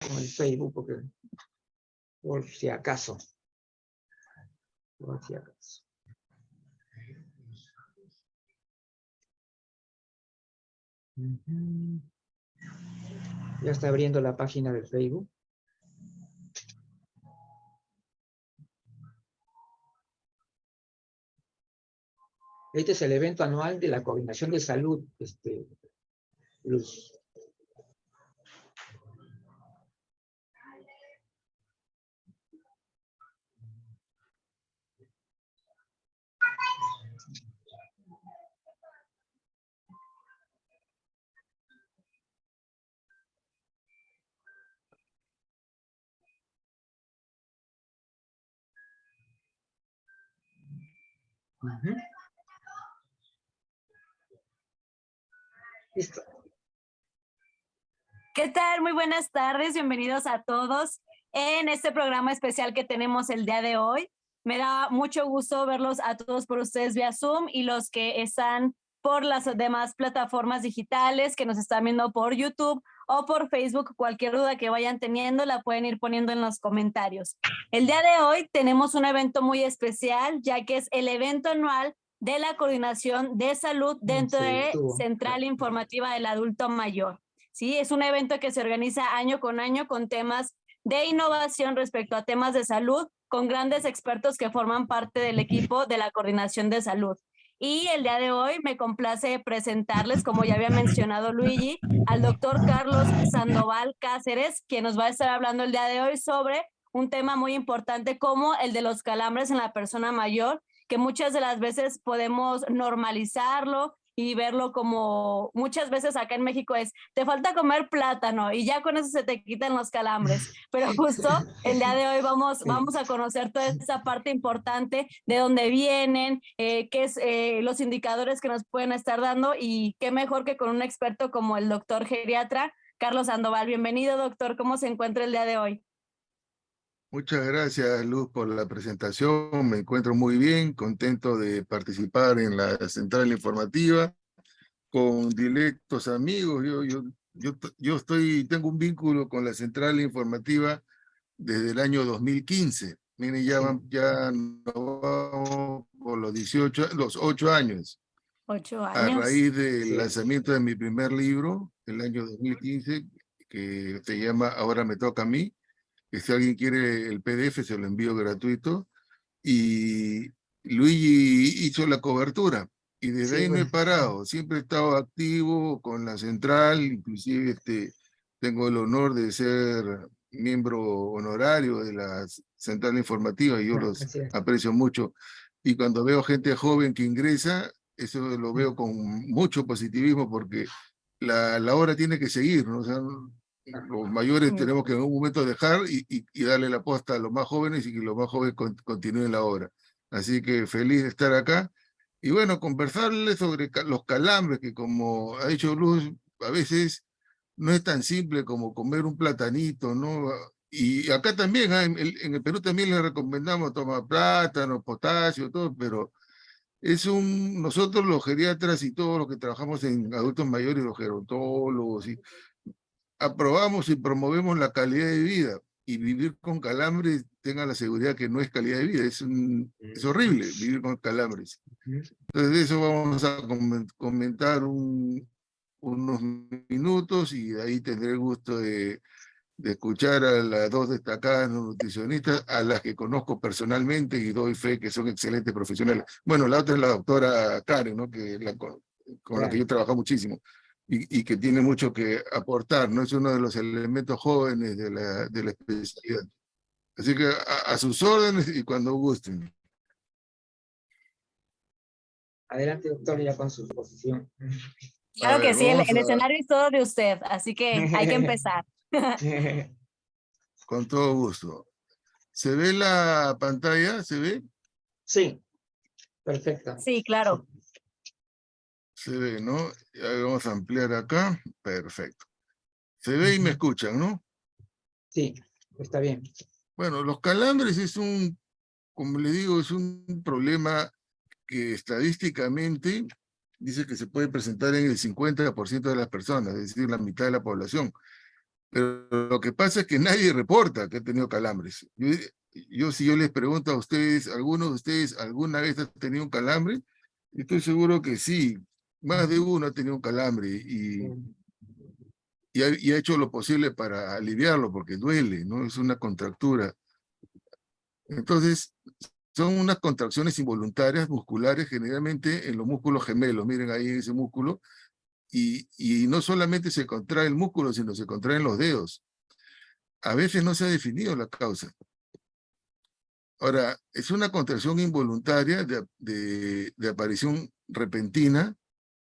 con el Facebook, porque por si acaso. Por si acaso. Ya está abriendo la página de Facebook. Este es el evento anual de la Coordinación de Salud, Luz. Listo. ¿Qué tal? Muy buenas tardes, bienvenidos a todos en este programa especial que tenemos el día de hoy. Me da mucho gusto verlos a todos por ustedes vía Zoom y los que están por las demás plataformas digitales que nos están viendo por YouTube o por Facebook. Cualquier duda que vayan teniendo la pueden ir poniendo en los comentarios. El día de hoy tenemos un evento muy especial, ya que es el evento anual de la Coordinación de Salud dentro de Central Informativa del Adulto Mayor. Sí, es un evento que se organiza año con año con temas de innovación respecto a temas de salud, con grandes expertos que forman parte del equipo de la Coordinación de Salud. Y el día de hoy me complace presentarles, como ya había mencionado Luigi, al doctor Carlos Sandoval Cáceres, quien nos va a estar hablando el día de hoy sobre un tema muy importante como el de los calambres en la persona mayor, que muchas de las veces podemos normalizarlo y verlo como muchas veces acá en México es, te falta comer plátano y ya con eso se te quitan los calambres. Pero justo el día de hoy vamos a conocer toda esa parte importante de dónde vienen, qué es los indicadores que nos pueden estar dando y qué mejor que con un experto como el doctor geriatra Carlos Sandoval. Bienvenido, doctor. ¿Cómo se encuentra el día de hoy? Muchas gracias, Luz, por la presentación. Me encuentro muy bien, contento de participar en la central informativa con directos amigos. Tengo un vínculo con la central informativa desde el año 2015. Miren, ya nos vamos por los 8 años. 8 años. A raíz del lanzamiento de mi primer libro, el año 2015, que se llama Ahora me toca a mí, que si alguien quiere el PDF se lo envío gratuito, y Luigi hizo la cobertura, y desde ahí no he parado, siempre he estado activo con la central, inclusive tengo el honor de ser miembro honorario de la central informativa, y yo los aprecio mucho, y cuando veo gente joven que ingresa, eso lo veo con mucho positivismo, porque la obra tiene que seguir, ¿no? O sea, los mayores tenemos que en un momento dejar y darle la posta a los más jóvenes y que los más jóvenes continúen la obra. Así que feliz de estar acá. Y bueno, conversarles sobre los calambres, que como ha dicho Luz, a veces no es tan simple como comer un platanito, ¿no? Y acá también, en el Perú también les recomendamos tomar plátano, potasio, todo, pero nosotros los geriatras y todos los que trabajamos en adultos mayores, los gerontólogos, aprobamos y promovemos la calidad de vida, y vivir con calambres, tenga la seguridad que no es calidad de vida, es horrible vivir con calambres. Entonces de eso vamos a comentar unos minutos, y de ahí tendré el gusto de escuchar a las dos destacadas nutricionistas, a las que conozco personalmente y doy fe que son excelentes profesionales. Bueno, la otra es la doctora Karen, ¿no? Con la que yo he trabajado muchísimo, y que tiene mucho que aportar, ¿no? Es uno de los elementos jóvenes de la especialidad. Así que a sus órdenes y cuando gusten. Adelante, doctor, ya con su exposición. Claro que sí, el escenario es todo de usted, así que hay que empezar. Con todo gusto. ¿Se ve la pantalla? ¿Se ve? Sí, perfecto. Sí, claro. Se ve, ¿no? Vamos a ampliar acá. Perfecto. Se ve y me escuchan, ¿no? Sí, está bien. Bueno, los calambres como le digo, es un problema que estadísticamente dice que se puede presentar en el 50% de las personas, es decir, la mitad de la población. Pero lo que pasa es que nadie reporta que ha tenido calambres. Si yo les pregunto a ustedes, ¿alguno de ustedes alguna vez ha tenido un calambre? Estoy seguro que sí, más de uno ha tenido un calambre y ha hecho lo posible para aliviarlo porque duele, ¿no? Es una contractura. Entonces, son unas contracciones involuntarias musculares generalmente en los músculos gemelos. Miren ahí ese músculo. Y no solamente se contrae el músculo, sino se contraen los dedos. A veces no se ha definido la causa. Ahora, es una contracción involuntaria de aparición repentina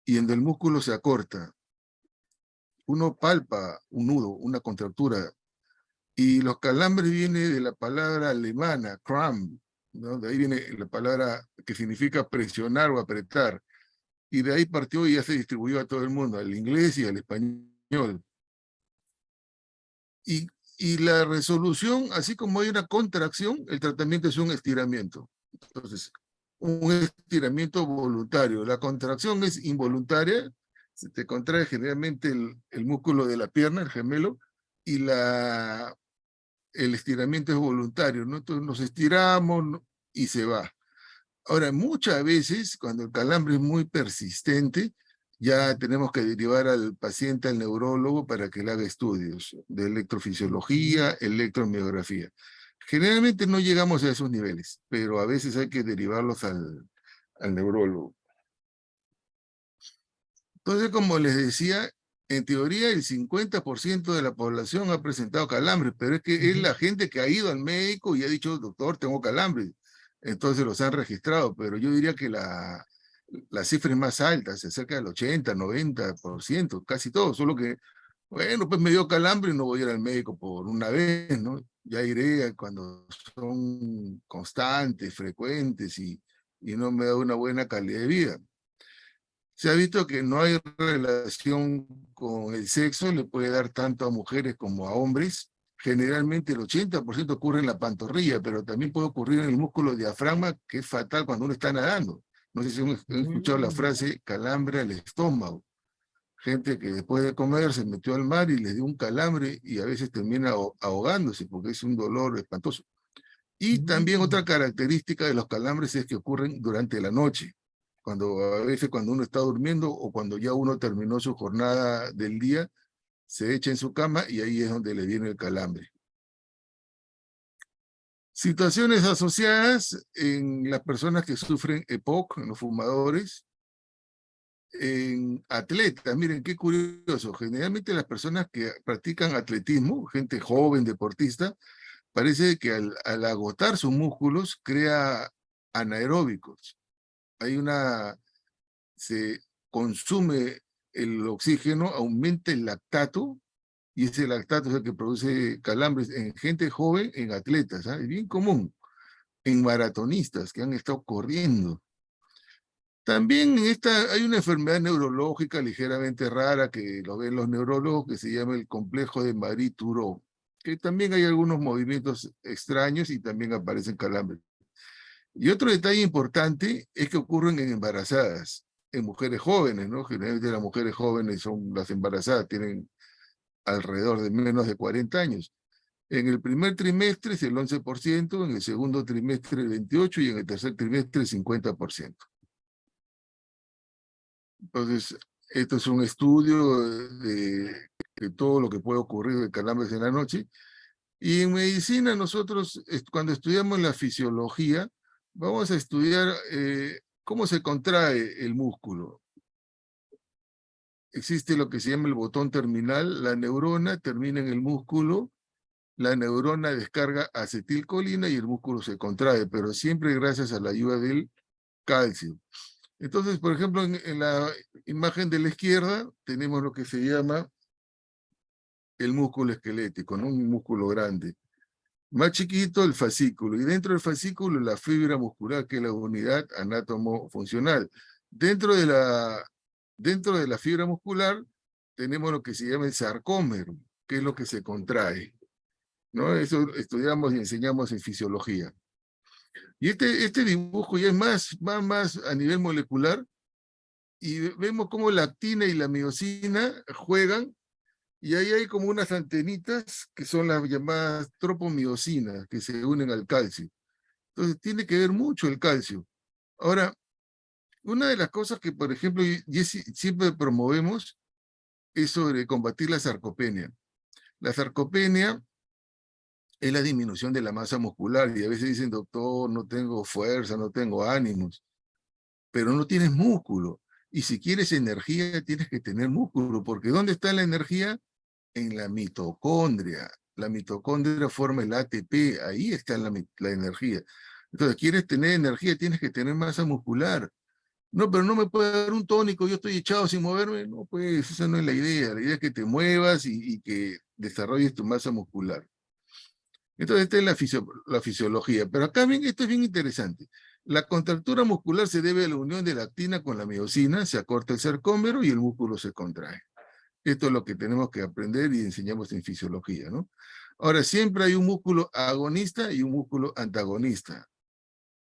y en el músculo se acorta. Uno palpa un nudo, una contractura. Y los calambres vienen de la palabra alemana, Cramp, ¿no? De ahí viene la palabra que significa presionar o apretar. Y de ahí partió y ya se distribuyó a todo el mundo, al inglés y al español. Y la resolución, así como hay una contracción, el tratamiento es un estiramiento. Entonces, un estiramiento voluntario. La contracción es involuntaria, se te contrae generalmente el músculo de la pierna, el gemelo, y el estiramiento es voluntario, ¿no? Entonces nos estiramos, ¿no? Y se va. Ahora, muchas veces, cuando el calambre es muy persistente, ya tenemos que derivar al paciente al neurólogo para que le haga estudios de electrofisiología, electromiografía. Generalmente no llegamos a esos niveles, pero a veces hay que derivarlos al neurólogo. Entonces, como les decía, en teoría el 50% de la población ha presentado calambres, pero es que es la gente que ha ido al médico y ha dicho, doctor, tengo calambres. Entonces los han registrado, pero yo diría que la cifra es más alta, se acerca del 80, 90%, casi todo, solo que, bueno, pues me dio calambre y no voy a ir al médico por una vez, ¿no? Ya iré cuando son constantes, frecuentes y no me da una buena calidad de vida. Se ha visto que no hay relación con el sexo, le puede dar tanto a mujeres como a hombres. Generalmente el 80% ocurre en la pantorrilla, pero también puede ocurrir en el músculo diafragma, que es fatal cuando uno está nadando. No sé si han escuchado la frase calambre al estómago. Gente que después de comer se metió al mar y le dio un calambre y a veces termina ahogándose porque es un dolor espantoso. Y también otra característica de los calambres es que ocurren durante la noche. A veces cuando uno está durmiendo o cuando ya uno terminó su jornada del día, se echa en su cama y ahí es donde le viene el calambre. Situaciones asociadas en las personas que sufren EPOC, en los fumadores, en atletas. Miren, qué curioso. Generalmente las personas que practican atletismo, gente joven, deportista, parece que al agotar sus músculos crea anaeróbicos. Se consume el oxígeno, aumenta el lactato, y ese lactato es el que produce calambres en gente joven, en atletas, ¿eh? Es bien común, en maratonistas que han estado corriendo. También hay una enfermedad neurológica ligeramente rara que lo ven los neurólogos, que se llama el complejo de Marie-Turot, que también hay algunos movimientos extraños y también aparecen calambres. Y otro detalle importante es que ocurren en embarazadas, en mujeres jóvenes, ¿no? Generalmente las mujeres jóvenes son las embarazadas, tienen alrededor de menos de 40 años. En el primer trimestre es el 11%, en el segundo trimestre el 28% y en el tercer trimestre el 50%. Entonces, esto es un estudio de todo lo que puede ocurrir de calambres en la noche. Y en medicina nosotros, cuando estudiamos la fisiología, vamos a estudiar cómo se contrae el músculo. Existe lo que se llama el botón terminal, la neurona termina en el músculo, la neurona descarga acetilcolina y el músculo se contrae, pero siempre gracias a la ayuda del calcio. Entonces, por ejemplo, en la imagen de la izquierda tenemos lo que se llama el músculo esquelético, ¿no? Un músculo grande. Más chiquito el fascículo, y dentro del fascículo la fibra muscular, que es la unidad anátomo-funcional. Dentro de la fibra muscular tenemos lo que se llama el sarcómero, que es lo que se contrae, ¿no? Eso estudiamos y enseñamos en fisiología. Y este dibujo ya va más a nivel molecular, y vemos cómo la actina y la miosina juegan Y ahí hay como unas antenitas que son las llamadas tropomiosinas que se unen al calcio. Entonces tiene que ver mucho el calcio. Ahora, una de las cosas que, por ejemplo, siempre promovemos es sobre combatir la sarcopenia. La sarcopenia es la disminución de la masa muscular y a veces dicen, doctor, no tengo fuerza, no tengo ánimos, pero no tienes músculo. Y si quieres energía, tienes que tener músculo, porque ¿dónde está la energía? En la mitocondria. La mitocondria forma el ATP, ahí está la energía. Entonces, ¿quieres tener energía? Tienes que tener masa muscular. No, pero no me puede dar un tónico, yo estoy echado sin moverme. No, pues esa no es la idea. La idea es que te muevas y que desarrolles tu masa muscular. Entonces, esta es la fisiología. Pero acá bien, esto es bien interesante. La contractura muscular se debe a la unión de la actina con la miosina, se acorta el sarcómero y el músculo se contrae. Esto es lo que tenemos que aprender y enseñamos en fisiología, ¿no? Ahora, siempre hay un músculo agonista y un músculo antagonista.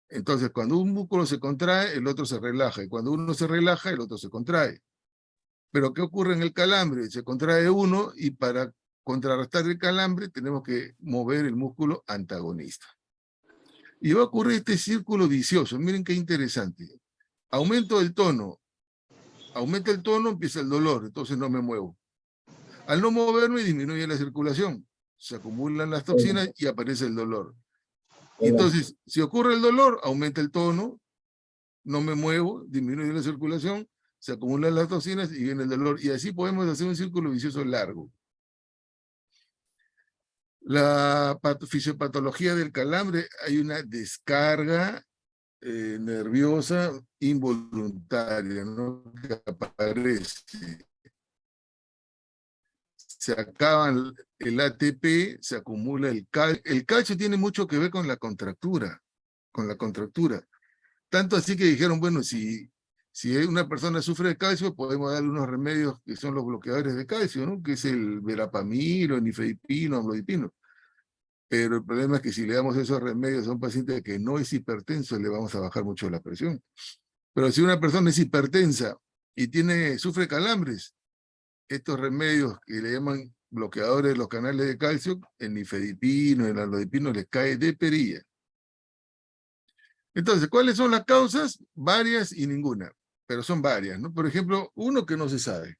Entonces, cuando un músculo se contrae, el otro se relaja. Y cuando uno se relaja, el otro se contrae. Pero ¿qué ocurre en el calambre? Se contrae uno y para contrarrestar el calambre tenemos que mover el músculo antagonista. Y va a ocurrir este círculo vicioso. Miren qué interesante. Aumento el tono. Aumenta el tono, empieza el dolor, entonces no me muevo. Al no moverme disminuye la circulación. Se acumulan las toxinas y aparece el dolor. Y entonces, si ocurre el dolor, aumenta el tono, no me muevo, disminuye la circulación, se acumulan las toxinas y viene el dolor. Y así podemos hacer un círculo vicioso largo. La fisiopatología del calambre, hay una descarga nerviosa involuntaria, ¿no? Que aparece. Se acaban el ATP, se acumula el calcio. El calcio tiene mucho que ver con la contractura, Tanto así que dijeron, bueno, si una persona sufre de calcio, podemos darle unos remedios que son los bloqueadores de calcio, ¿no? Que es el verapamil, el nifedipino, amlodipino. Pero el problema es que si le damos esos remedios a un paciente que no es hipertenso, le vamos a bajar mucho la presión. Pero si una persona es hipertensa y sufre calambres, estos remedios que le llaman bloqueadores de los canales de calcio, el nifedipino, el amlodipino, les cae de perilla. Entonces, ¿cuáles son las causas? Varias y ninguna, pero son varias, ¿no? Por ejemplo, uno que no se sabe.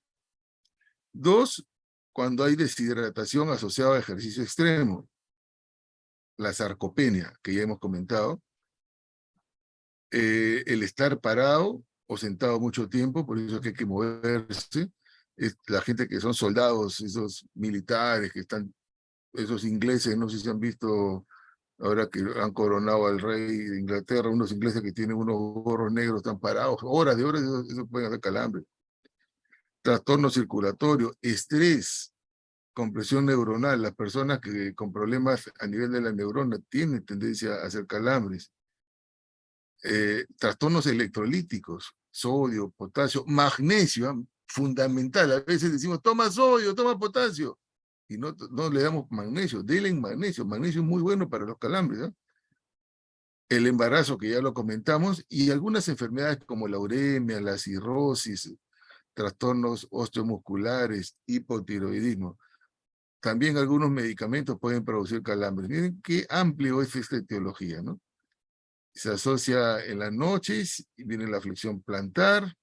Dos, cuando hay deshidratación asociada a ejercicio extremo. La sarcopenia, que ya hemos comentado. El estar parado o sentado mucho tiempo, por eso es que hay que moverse. La gente que son soldados, esos militares que están, esos ingleses, no sé si han visto ahora que han coronado al rey de Inglaterra, unos ingleses que tienen unos gorros negros, están parados, horas de horas, eso puede hacer calambre. Trastorno circulatorio, estrés, compresión neuronal. Las personas que con problemas a nivel de la neurona tienen tendencia a hacer calambres. Trastornos electrolíticos, sodio, potasio, magnesio, fundamental. A veces decimos, toma sodio, toma potasio, y no le damos magnesio. Denle magnesio. Magnesio es muy bueno para los calambres, ¿no? El embarazo, que ya lo comentamos, y algunas enfermedades como la uremia, la cirrosis, trastornos osteomusculares, hipotiroidismo. También algunos medicamentos pueden producir calambres. Miren qué amplio es esta etiología, ¿no? Se asocia en las noches, y viene la flexión plantar,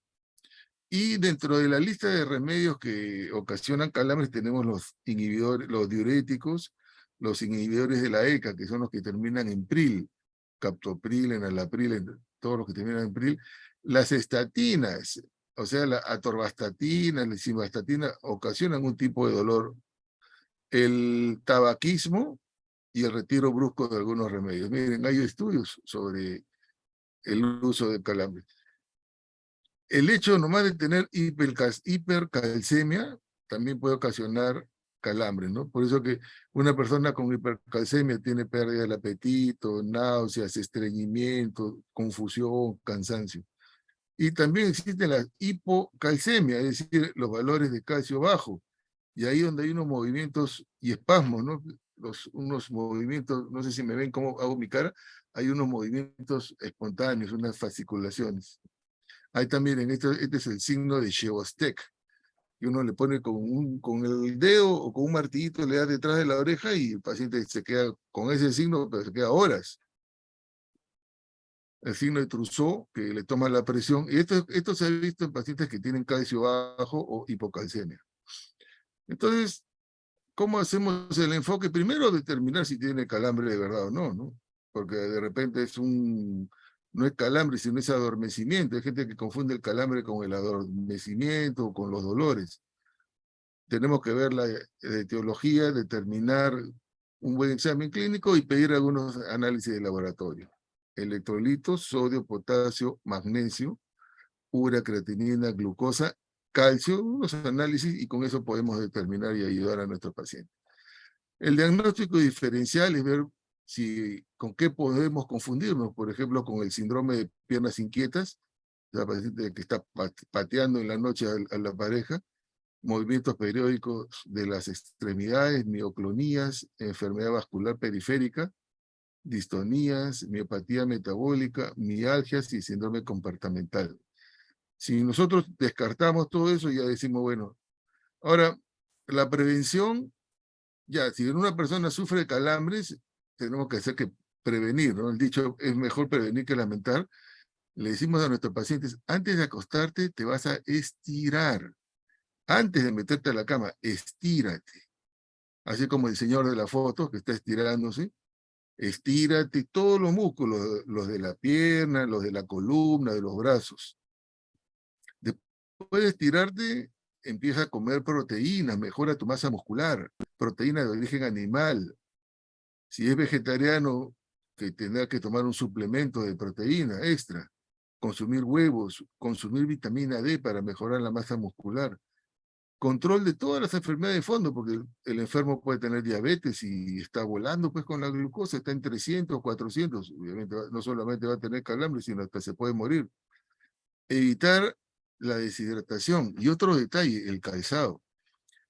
y dentro de la lista de remedios que ocasionan calambres tenemos los inhibidores, los diuréticos, los inhibidores de la ECA, que son los que terminan en pril, captopril, enalapril, todos los que terminan en pril. Las estatinas, o sea, la atorvastatina, la simvastatina, ocasionan un tipo de dolor. El tabaquismo y el retiro brusco de algunos remedios. Miren, hay estudios sobre el uso del calambre. El hecho nomás de tener hipercalcemia también puede ocasionar calambre, ¿no? Por eso que una persona con hipercalcemia tiene pérdida del apetito, náuseas, estreñimiento, confusión, cansancio. Y también existe la hipocalcemia, es decir, los valores de calcio bajo. Y ahí donde hay unos movimientos y espasmos, ¿no? Unos movimientos, no sé si me ven cómo hago mi cara, hay unos movimientos espontáneos, unas fasciculaciones. Ahí también, este es el signo de Chevostek. que uno le pone con el dedo o con un martillito, le da detrás de la oreja y el paciente se queda con ese signo, pero se queda horas. El signo de Trousseau, que le toma la presión, y esto se ha visto en pacientes que tienen calcio bajo o hipocalcemia. Entonces, ¿cómo hacemos el enfoque? Primero, determinar si tiene calambre de verdad o no, ¿no? Porque de repente no es calambre, sino es adormecimiento. Hay gente que confunde el calambre con el adormecimiento o con los dolores. Tenemos que ver la etiología, determinar un buen examen clínico y pedir algunos análisis de laboratorio. Electrolitos, sodio, potasio, magnesio, urea, creatinina, glucosa, calcio, unos análisis, y con eso podemos determinar y ayudar a nuestro paciente. El diagnóstico diferencial es ver con qué podemos confundirnos, por ejemplo, con el síndrome de piernas inquietas, la paciente que está pateando en la noche a la pareja, movimientos periódicos de las extremidades, mioclonías, enfermedad vascular periférica, distonías, miopatía metabólica, mialgias y síndrome comportamental. Si nosotros descartamos todo eso, ya decimos, bueno, ahora, la prevención, ya, si una persona sufre de calambres, tenemos que hacer que prevenir, ¿no? El dicho es mejor prevenir que lamentar. Le decimos a nuestros pacientes, antes de acostarte te vas a estirar. Antes de meterte a la cama, estírate. Así como el señor de la foto que está estirándose, estírate todos los músculos, los de la pierna, los de la columna, de los brazos. Después de estirarte, empieza a comer proteínas, mejora tu masa muscular, proteína de origen animal. Si es vegetariano, que tendrá que tomar un suplemento de proteína extra, consumir huevos, consumir vitamina D para mejorar la masa muscular. Control de todas las enfermedades de fondo, porque el enfermo puede tener diabetes y está volando pues con la glucosa, está en 300, 400, obviamente no solamente va a tener calambre, sino hasta se puede morir. Evitar la deshidratación. Y otro detalle, el calzado.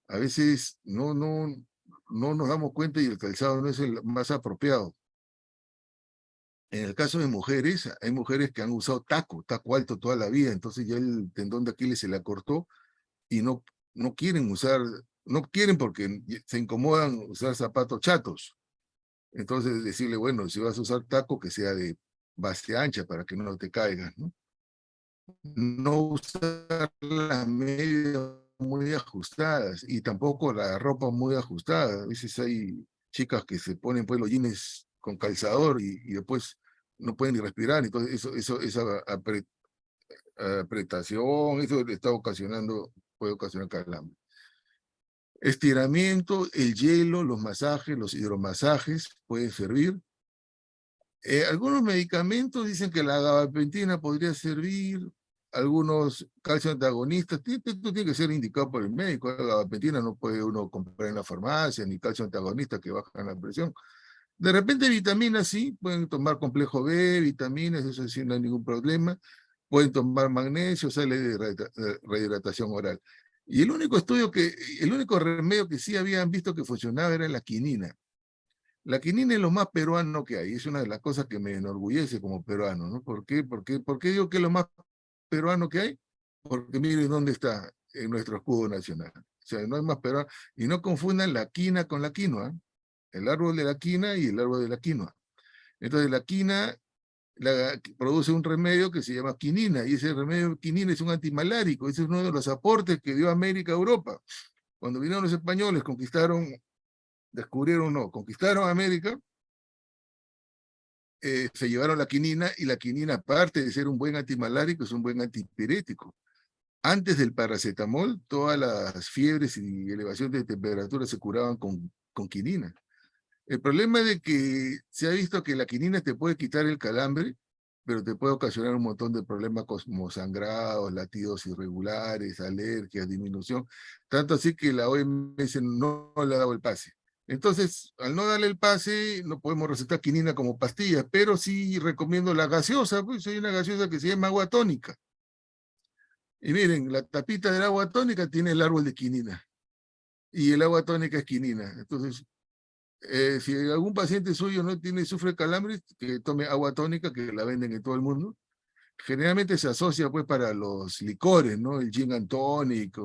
A veces no nos damos cuenta y el calzado no es el más apropiado. En el caso de mujeres, hay mujeres que han usado taco alto toda la vida, entonces ya el tendón de Aquiles se le acortó y no quieren usar, no quieren porque se incomodan usar zapatos chatos. Entonces decirle, bueno, si vas a usar taco, que sea de base ancha para que no te caigas, ¿no? No usar las medias muy ajustadas y tampoco la ropa muy ajustada. A veces hay chicas que se ponen pues los jeans con calzador y después no pueden ni respirar, entonces esa apretación, eso le está ocasionando, puede ocasionar calambre. Estiramiento, el hielo, los masajes, los hidromasajes pueden servir. Algunos medicamentos dicen que la gabapentina podría servir, algunos calcio antagonistas, esto tiene que ser indicado por el médico. La gabapentina no puede uno comprar en la farmacia, ni calcio antagonista que bajan la presión. De repente vitaminas sí, pueden tomar complejo B, vitaminas, eso sí no hay ningún problema. Pueden tomar magnesio, sale de rehidratación oral. Y el único remedio que sí habían visto que funcionaba era la quinina. La quinina es lo más peruano que hay, es una de las cosas que me enorgullece como peruano, ¿no? ¿Por qué digo que es lo más peruano que hay? Porque miren dónde está en nuestro escudo nacional. O sea, no hay más peruano. Y no confundan la quina con la quinoa. El árbol de la quina y el árbol de la quinoa. Entonces la quina produce un remedio que se llama quinina, y ese remedio quinina es un antimalárico. Ese es uno de los aportes que dio América a Europa. Cuando vinieron los españoles, conquistaron América, se llevaron la quinina, y la quinina, aparte de ser un buen antimalárico, es un buen antipirético. Antes del paracetamol, todas las fiebres y elevación de temperatura se curaban con quinina. El problema es de que se ha visto que la quinina te puede quitar el calambre, pero te puede ocasionar un montón de problemas como sangrados, latidos irregulares, alergias, disminución, tanto así que la OMS no le ha dado el pase. Entonces, al no darle el pase, no podemos recetar quinina como pastillas, pero sí recomiendo la gaseosa, pues hay una gaseosa que se llama agua tónica. Y miren, la tapita del agua tónica tiene el árbol de quinina, y el agua tónica es quinina. Entonces, si algún paciente suyo sufre calambres, que tome agua tónica, que la venden en todo el mundo. Generalmente se asocia pues para los licores, ¿no? El gin and tonic,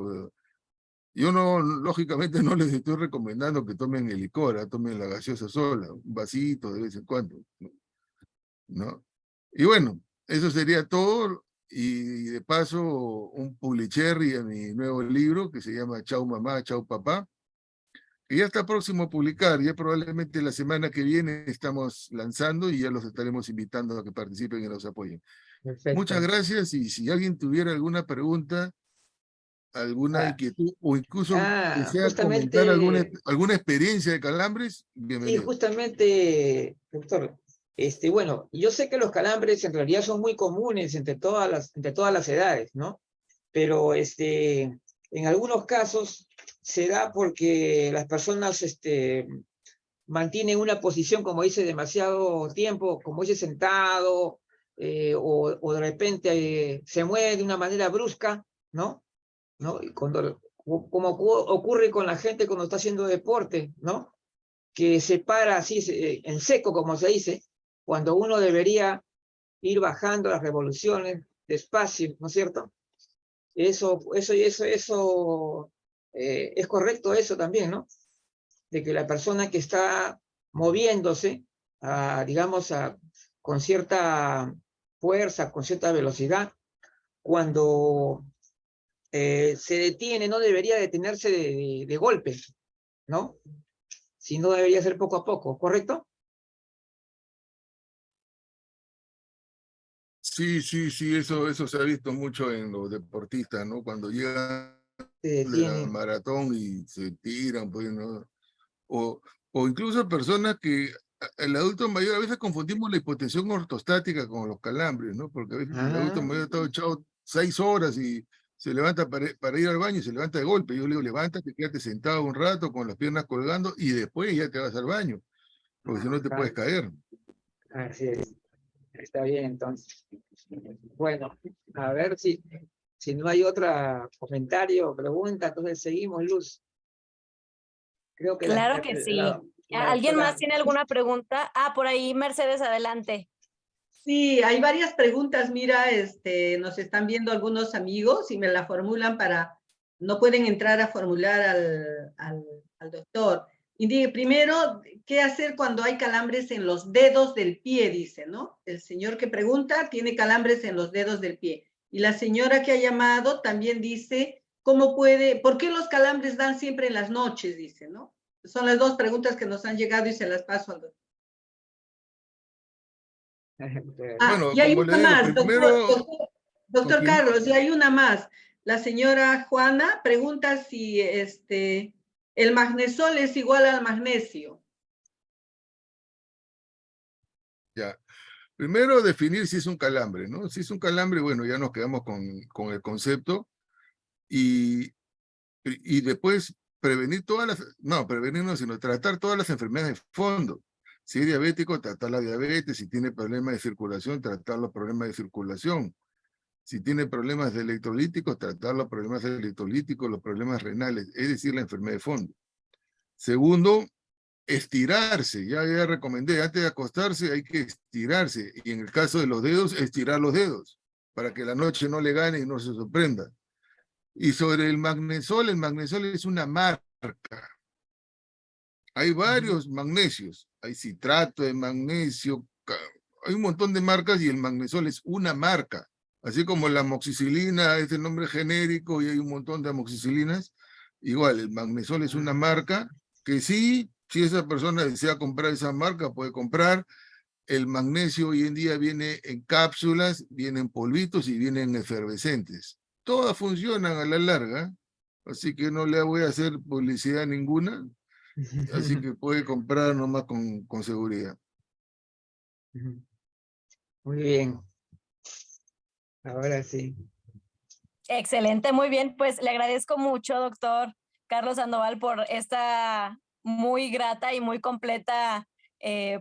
Yo no, lógicamente no les estoy recomendando que tomen el licor, tomen la gaseosa sola, un vasito de vez en cuando, ¿no? Y bueno, eso sería todo. Y de paso, un publicherry a mi nuevo libro que se llama Chau Mamá, Chau Papá, que ya está próximo a publicar, ya probablemente la semana que viene estamos lanzando y ya los estaremos invitando a que participen y nos apoyen. Muchas Perfecto. gracias, y si alguien tuviera alguna pregunta, alguna Ah, inquietud o incluso desea comentar justamente, alguna experiencia de calambres, sí, bienvenido. justamente, doctor, bueno, yo sé que los calambres en realidad son muy comunes entre todas las edades, ¿no? Pero en algunos casos se da porque las personas mantienen una posición, como dice, demasiado tiempo, como dice, sentado, o de repente se mueve de una manera brusca, ¿no? ¿No? Y como ocurre con la gente cuando está haciendo deporte, ¿no? Que se para así en seco, como se dice, cuando uno debería ir bajando las revoluciones despacio, ¿no es cierto? Eso es correcto eso también, ¿no? De que la persona que está moviéndose, digamos, con cierta fuerza, con cierta velocidad, cuando se detiene, no debería detenerse de golpe, ¿no? Sino debería ser poco a poco, ¿correcto? Sí, sí, sí, eso se ha visto mucho en los deportistas, ¿no? Cuando llegan Se de la detiene. maratón y se tiran, pues, ¿no? O incluso personas que, el adulto mayor, a veces confundimos la hipotensión ortostática con los calambres, ¿no? Porque a veces el adulto Ah, mayor está echado 6 horas y se levanta para ir al baño y se levanta de golpe. Yo le digo, levántate, quédate sentado un rato con las piernas colgando y después ya te vas al baño, porque si no te puedes caer. así es. Está bien, entonces. Bueno, a ver si no hay otro comentario o pregunta, entonces seguimos, Luz. Creo que Claro que sí. la ¿Alguien más doctora. tiene alguna pregunta? Ah, por ahí, Mercedes, adelante. Sí, hay varias preguntas. Mira, nos están viendo algunos amigos y me la formulan no pueden entrar a formular al doctor. Y primero, ¿qué hacer cuando hay calambres en los dedos del pie? Dice, ¿no? El señor que pregunta tiene calambres en los dedos del pie. Y la señora que ha llamado también dice, ¿por qué los calambres dan siempre en las noches? Dice, ¿no? Son las dos preguntas que nos han llegado y se las paso al doctor. Bueno, Y hay como le una digo, más, primero, doctor confirma. Carlos, y hay una más. La señora Juana pregunta si el magnesol es igual al magnesio. Ya. Primero, definir si es un calambre, ¿no? Si es un calambre, bueno, ya nos quedamos con el concepto y después prevenir no, prevenir no, sino tratar todas las enfermedades de fondo. Si es diabético, tratar la diabetes. Si tiene problemas de circulación, tratar los problemas de circulación. Si tiene problemas de electrolíticos, tratar los problemas electrolíticos, los problemas renales, es decir, la enfermedad de fondo. Segundo, estirarse. Ya recomendé, antes de acostarse hay que estirarse. Y en el caso de los dedos, estirar los dedos, para que la noche no le gane y no se sorprenda. Y sobre el magnesol es una marca. Hay varios magnesios. Hay citrato de magnesio, hay un montón de marcas y el magnesol es una marca. Así como la amoxicilina es el nombre genérico y hay un montón de amoxicilinas, igual el magnesol es una marca que sí, si esa persona desea comprar esa marca, puede comprar. El magnesio hoy en día viene en cápsulas, viene en polvitos y viene en efervescentes. Todas funcionan a la larga, así que no le voy a hacer publicidad ninguna, así que puede comprar nomás con seguridad. Muy bien. Ahora sí. Excelente, muy bien. Pues le agradezco mucho, doctor Carlos Sandoval, por esta muy grata y muy completa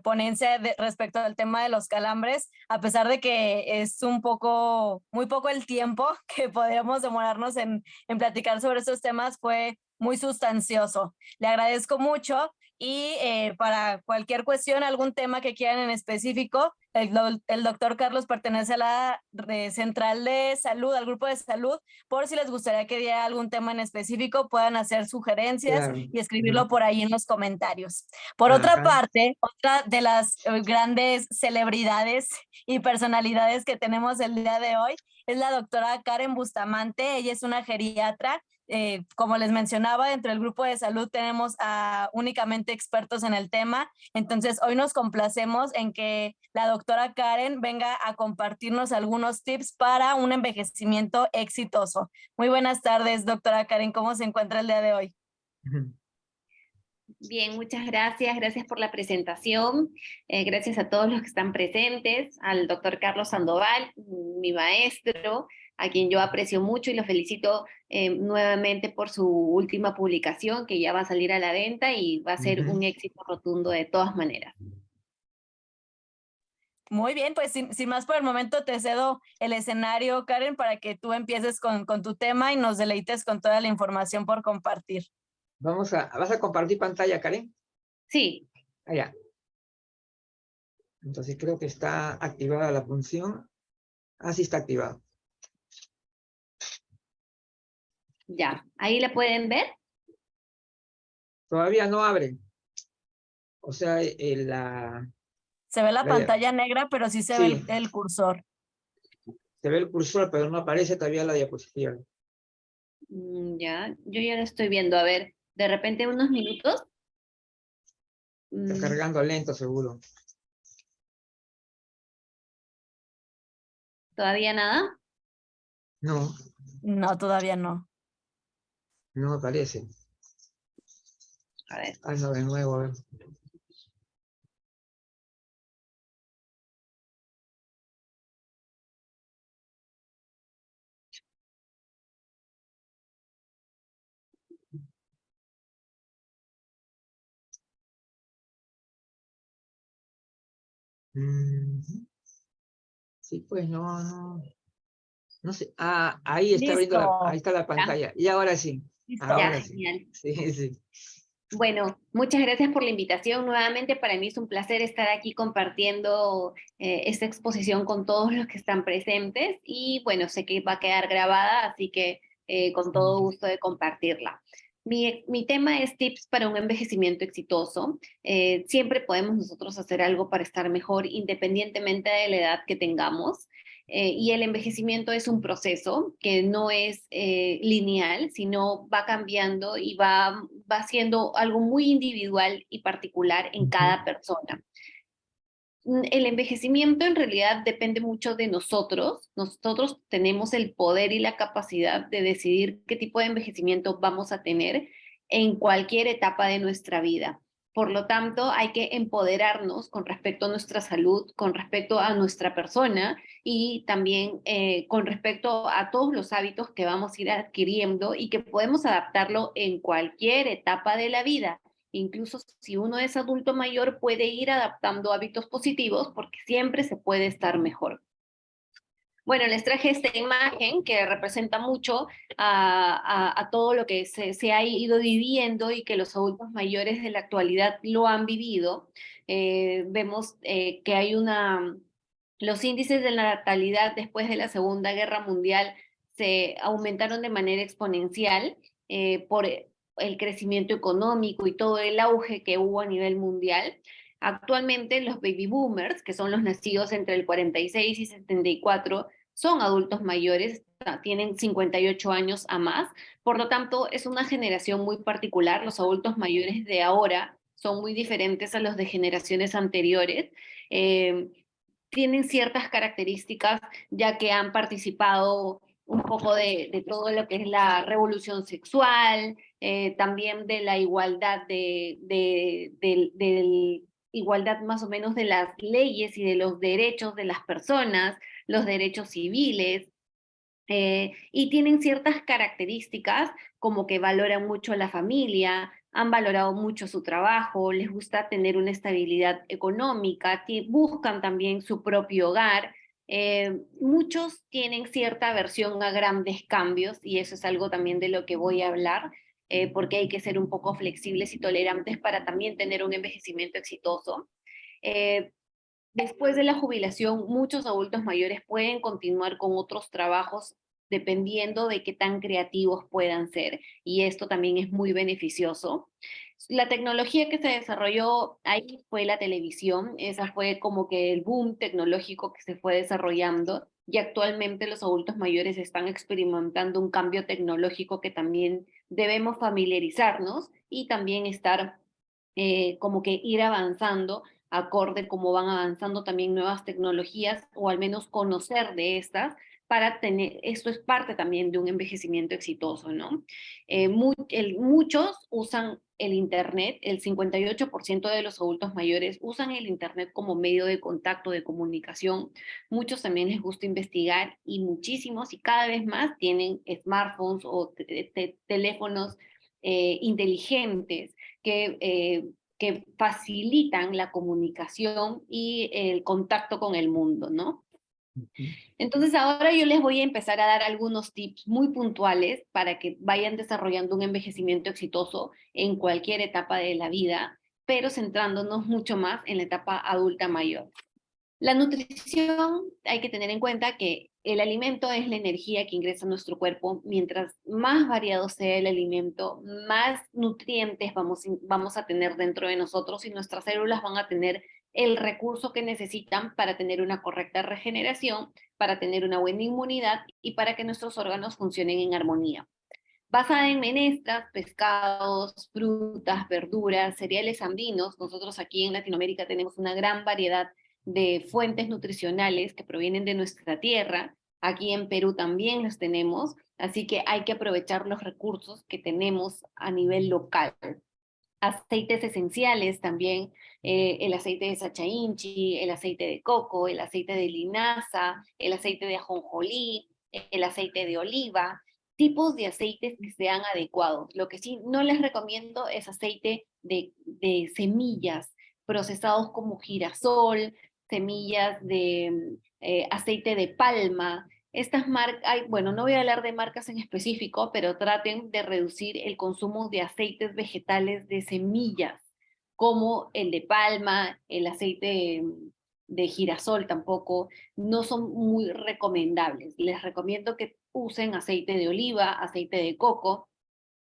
ponencia respecto al tema de los calambres, a pesar de que es muy poco el tiempo que podríamos demorarnos en platicar sobre estos temas, fue muy sustancioso. Le agradezco mucho Y para cualquier cuestión, algún tema que quieran en específico, el doctor Carlos pertenece a la central de salud, al grupo de salud, por si les gustaría que diera algún tema en específico, puedan hacer sugerencias Claro. y escribirlo por ahí en los comentarios. Por otra Ajá. parte, otra de las grandes celebridades y personalidades que tenemos el día de hoy es la doctora Karen Bustamante. Ella es una geriatra. Como les mencionaba, dentro del grupo de salud tenemos a únicamente expertos en el tema, entonces hoy nos complacemos en que la doctora Karen venga a compartirnos algunos tips para un envejecimiento exitoso. Muy buenas tardes, doctora Karen, ¿cómo se encuentra el día de hoy? Bien, muchas gracias. Gracias por la presentación. Gracias a todos los que están presentes, al doctor Carlos Sandoval, mi maestro, a quien yo aprecio mucho y lo felicito nuevamente por su última publicación, que ya va a salir a la venta y va a ser un éxito rotundo de todas maneras. Muy bien, pues sin más por el momento te cedo el escenario, Karen, para que tú empieces con tu tema y nos deleites con toda la información por compartir. ¿Vas a compartir pantalla, Karen? Sí. Allá. Entonces creo que está activada la función. Ah, sí está activado. Ya, ¿ahí la pueden ver? Todavía no abre. O sea, Se ve la pantalla negra, pero sí se ve el cursor. Se ve el cursor, pero no aparece todavía la diapositiva. Ya, yo ya la estoy viendo. A ver, de repente unos minutos. Está cargando lento, seguro. ¿Todavía nada? No. No, todavía no. No aparece. A ver. Hazlo de nuevo, a ver. Sí, pues no sé. Ah, ahí está abriendo ahí está la pantalla. Y ahora sí. Listo. Ahora Ya, sí. genial. Sí. Bueno, muchas gracias por la invitación nuevamente. Para mí es un placer estar aquí compartiendo esta exposición con todos los que están presentes y bueno, sé que va a quedar grabada, así que con todo gusto de compartirla. Mi tema es tips para un envejecimiento exitoso. Siempre podemos nosotros hacer algo para estar mejor independientemente de la edad que tengamos. Y el envejecimiento es un proceso que no es lineal, sino va cambiando y va siendo algo muy individual y particular en cada persona. El envejecimiento en realidad depende mucho de nosotros. Nosotros tenemos el poder y la capacidad de decidir qué tipo de envejecimiento vamos a tener en cualquier etapa de nuestra vida. Por lo tanto, hay que empoderarnos con respecto a nuestra salud, con respecto a nuestra persona y también con respecto a todos los hábitos que vamos a ir adquiriendo y que podemos adaptarlo en cualquier etapa de la vida. Incluso si uno es adulto mayor, puede ir adaptando hábitos positivos porque siempre se puede estar mejor. Bueno, les traje esta imagen que representa mucho a todo lo que se ha ido viviendo y que los adultos mayores de la actualidad lo han vivido. Vemos que hay los índices de la natalidad después de la Segunda Guerra Mundial se aumentaron de manera exponencial por el crecimiento económico y todo el auge que hubo a nivel mundial. Actualmente los baby boomers, que son los nacidos entre el 46 y 74, son adultos mayores, tienen 58 años a más. Por lo tanto, es una generación muy particular. Los adultos mayores de ahora son muy diferentes a los de generaciones anteriores. Tienen ciertas características ya que han participado un poco de todo lo que es la revolución sexual, también de la igualdad igualdad más o menos de las leyes y de los derechos de las personas, los derechos civiles, y tienen ciertas características como que valoran mucho la familia, han valorado mucho su trabajo, les gusta tener una estabilidad económica, buscan también su propio hogar. Muchos tienen cierta aversión a grandes cambios y eso es algo también de lo que voy a hablar. porque hay que ser un poco flexibles y tolerantes para también tener un envejecimiento exitoso. Después de la jubilación, muchos adultos mayores pueden continuar con otros trabajos dependiendo de qué tan creativos puedan ser, y esto también es muy beneficioso. La tecnología que se desarrolló ahí fue la televisión, esa fue como que el boom tecnológico que se fue desarrollando, y actualmente los adultos mayores están experimentando un cambio tecnológico que también debemos familiarizarnos y también estar como que ir avanzando acorde como van avanzando también nuevas tecnologías, o al menos conocer de estas para tener, esto es parte también de un envejecimiento exitoso, ¿no? Muchos usan el Internet, el 58% de los adultos mayores usan el Internet como medio de contacto, de comunicación. Muchos también les gusta investigar, y muchísimos y cada vez más tienen smartphones o teléfonos inteligentes que facilitan la comunicación y el contacto con el mundo, ¿no? Entonces ahora yo les voy a empezar a dar algunos tips muy puntuales para que vayan desarrollando un envejecimiento exitoso en cualquier etapa de la vida, pero centrándonos mucho más en la etapa adulta mayor. La nutrición, hay que tener en cuenta que el alimento es la energía que ingresa a nuestro cuerpo. Mientras más variado sea el alimento, más nutrientes vamos a tener dentro de nosotros, y nuestras células van a tener el recurso que necesitan para tener una correcta regeneración, para tener una buena inmunidad y para que nuestros órganos funcionen en armonía. Basada en menestras, pescados, frutas, verduras, cereales andinos. Nosotros aquí en Latinoamérica tenemos una gran variedad de fuentes nutricionales que provienen de nuestra tierra. Aquí en Perú también los tenemos, así que hay que aprovechar los recursos que tenemos a nivel local. Aceites esenciales también, el aceite de sacha inchi, el aceite de coco, el aceite de linaza, el aceite de ajonjolí, el aceite de oliva, tipos de aceites que sean adecuados. Lo que sí no les recomiendo es aceite de semillas procesados como girasol, semillas de aceite de palma. Estas marcas, bueno, no voy a hablar de marcas en específico, pero traten de reducir el consumo de aceites vegetales de semillas, como el de palma, el aceite de girasol tampoco, no son muy recomendables. Les recomiendo que usen aceite de oliva, aceite de coco.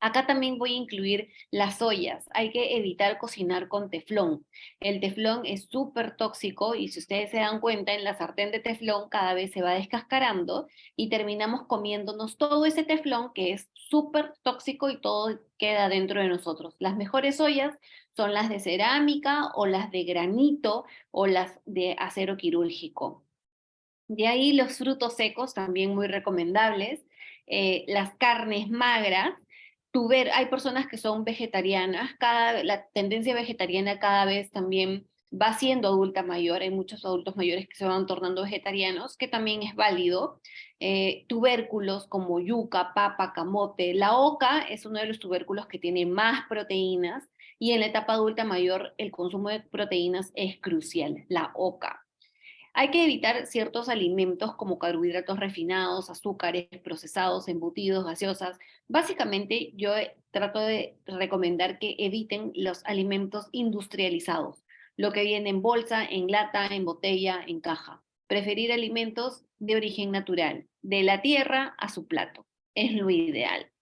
Acá también voy a incluir las ollas. Hay que evitar cocinar con teflón. El teflón es súper tóxico, y si ustedes se dan cuenta, en la sartén de teflón cada vez se va descascarando y terminamos comiéndonos todo ese teflón, que es súper tóxico, y todo queda dentro de nosotros. Las mejores ollas son las de cerámica o las de granito o las de acero quirúrgico. De ahí los frutos secos, también muy recomendables. Las carnes magras. Hay personas que son vegetarianas, la tendencia vegetariana cada vez también va siendo adulta mayor. Hay muchos adultos mayores que se van tornando vegetarianos, que también es válido. Tubérculos como yuca, papa, camote. La oca es uno de los tubérculos que tiene más proteínas, y en la etapa adulta mayor el consumo de proteínas es crucial, la oca. Hay que evitar ciertos alimentos como carbohidratos refinados, azúcares, procesados, embutidos, gaseosas. Básicamente, yo trato de recomendar que eviten los alimentos industrializados, lo que viene en bolsa, en lata, en botella, en caja. Preferir alimentos de origen natural, de la tierra a su plato. Es lo ideal.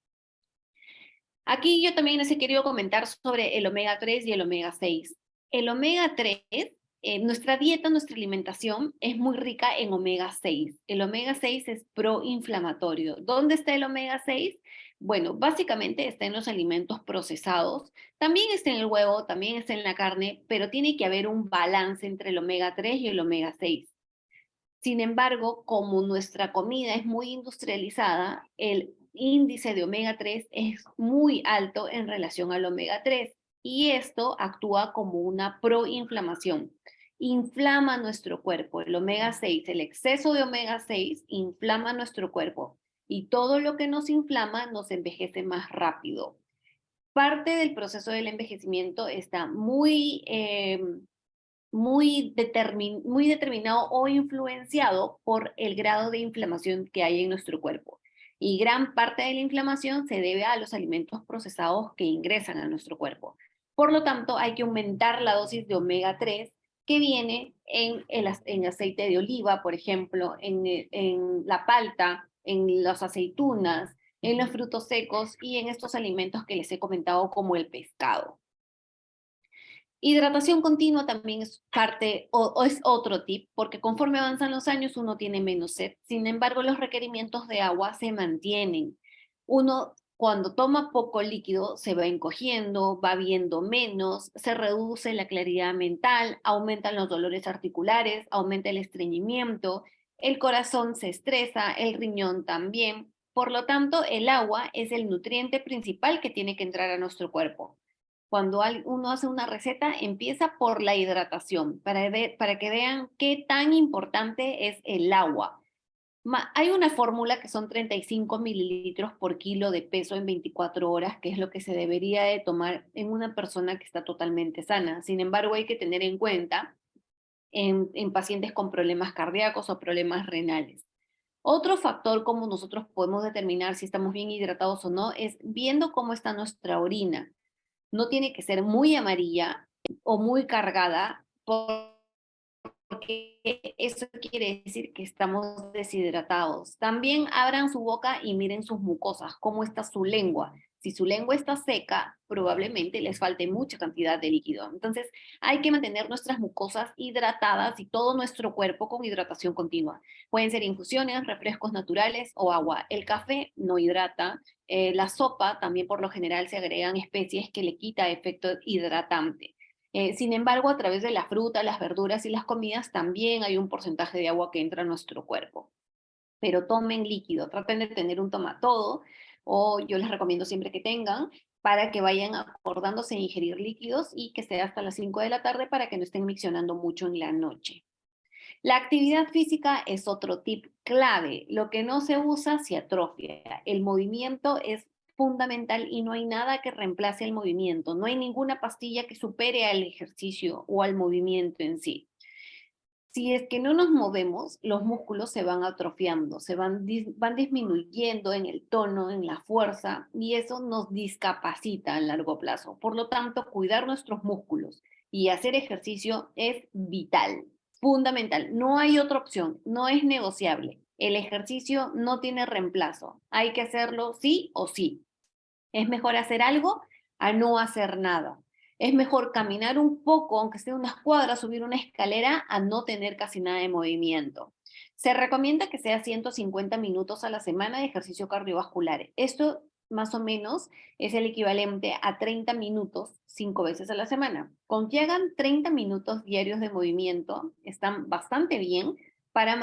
Aquí yo también les he querido comentar sobre el omega 3 y el omega 6. El omega 3, nuestra dieta, nuestra alimentación es muy rica en omega 6. El omega 6 es proinflamatorio. ¿Dónde está el omega 6? Bueno, básicamente está en los alimentos procesados. También está en el huevo, también está en la carne, pero tiene que haber un balance entre el omega 3 y el omega 6. Sin embargo, como nuestra comida es muy industrializada, el índice de omega 3 es muy alto en relación al omega 3, y esto actúa como una proinflamación. Inflama nuestro cuerpo. El omega 6, el exceso de omega 6 inflama nuestro cuerpo, y todo lo que nos inflama nos envejece más rápido. Parte del proceso del envejecimiento está muy determinado o influenciado por el grado de inflamación que hay en nuestro cuerpo. Y gran parte de la inflamación se debe a los alimentos procesados que ingresan a nuestro cuerpo. Por lo tanto, hay que aumentar la dosis de omega 3 que viene en aceite de oliva, por ejemplo, en la palta, en las aceitunas, en los frutos secos y en estos alimentos que les he comentado como el pescado. Hidratación continua también es parte o es otro tip, porque conforme avanzan los años uno tiene menos sed. Sin embargo, los requerimientos de agua se mantienen. Uno cuando toma poco líquido se va encogiendo, va viendo menos, se reduce la claridad mental, aumentan los dolores articulares, aumenta el estreñimiento, el corazón se estresa, el riñón también. Por lo tanto, el agua es el nutriente principal que tiene que entrar a nuestro cuerpo. Cuando uno hace una receta, empieza por la hidratación, para que vean qué tan importante es el agua. Hay una fórmula que son 35 mililitros por kilo de peso en 24 horas, que es lo que se debería de tomar en una persona que está totalmente sana. Sin embargo, hay que tener en cuenta en pacientes con problemas cardíacos o problemas renales. Otro factor como nosotros podemos determinar si estamos bien hidratados o no es viendo cómo está nuestra orina. No tiene que ser muy amarilla o muy cargada, porque eso quiere decir que estamos deshidratados. También abran su boca y miren sus mucosas, cómo está su lengua. Si su lengua está seca, probablemente les falte mucha cantidad de líquido. Entonces, hay que mantener nuestras mucosas hidratadas y todo nuestro cuerpo con hidratación continua. Pueden ser infusiones, refrescos naturales o agua. El café no hidrata. La sopa también por lo general se agregan especies que le quita efecto hidratante. Sin embargo, a través de la fruta, las verduras y las comidas también hay un porcentaje de agua que entra a nuestro cuerpo. Pero tomen líquido, traten de tener un tomatodo, o yo les recomiendo siempre que tengan, para que vayan acordándose a ingerir líquidos y que sea hasta las 5 de la tarde para que no estén miccionando mucho en la noche. La actividad física es otro tip clave. Lo que no se usa se atrofia. El movimiento es fundamental y no hay nada que reemplace el movimiento. No hay ninguna pastilla que supere al ejercicio o al movimiento en sí. Si es que no nos movemos, los músculos se van atrofiando, van disminuyendo en el tono, en la fuerza, y eso nos discapacita a largo plazo. Por lo tanto, cuidar nuestros músculos y hacer ejercicio es vital, fundamental. No hay otra opción, no es negociable. El ejercicio no tiene reemplazo. Hay que hacerlo sí o sí. Es mejor hacer algo a no hacer nada. Es mejor caminar un poco, aunque sea unas cuadras, subir una escalera, a no tener casi nada de movimiento. Se recomienda que sea 150 minutos a la semana de ejercicio cardiovascular. Esto más o menos es el equivalente a 30 minutos 5 veces a la semana. Con que hagan 30 minutos diarios de movimiento, están bastante bien para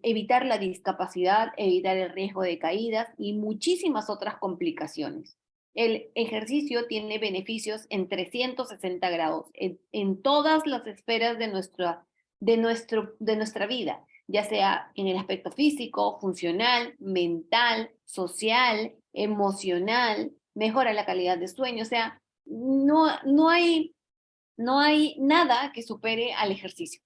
evitar la discapacidad, evitar el riesgo de caídas y muchísimas otras complicaciones. El ejercicio tiene beneficios en 360 grados, en todas las esferas de nuestra vida, ya sea en el aspecto físico, funcional, mental, social, emocional, mejora la calidad de sueño. O sea, no hay nada que supere al ejercicio.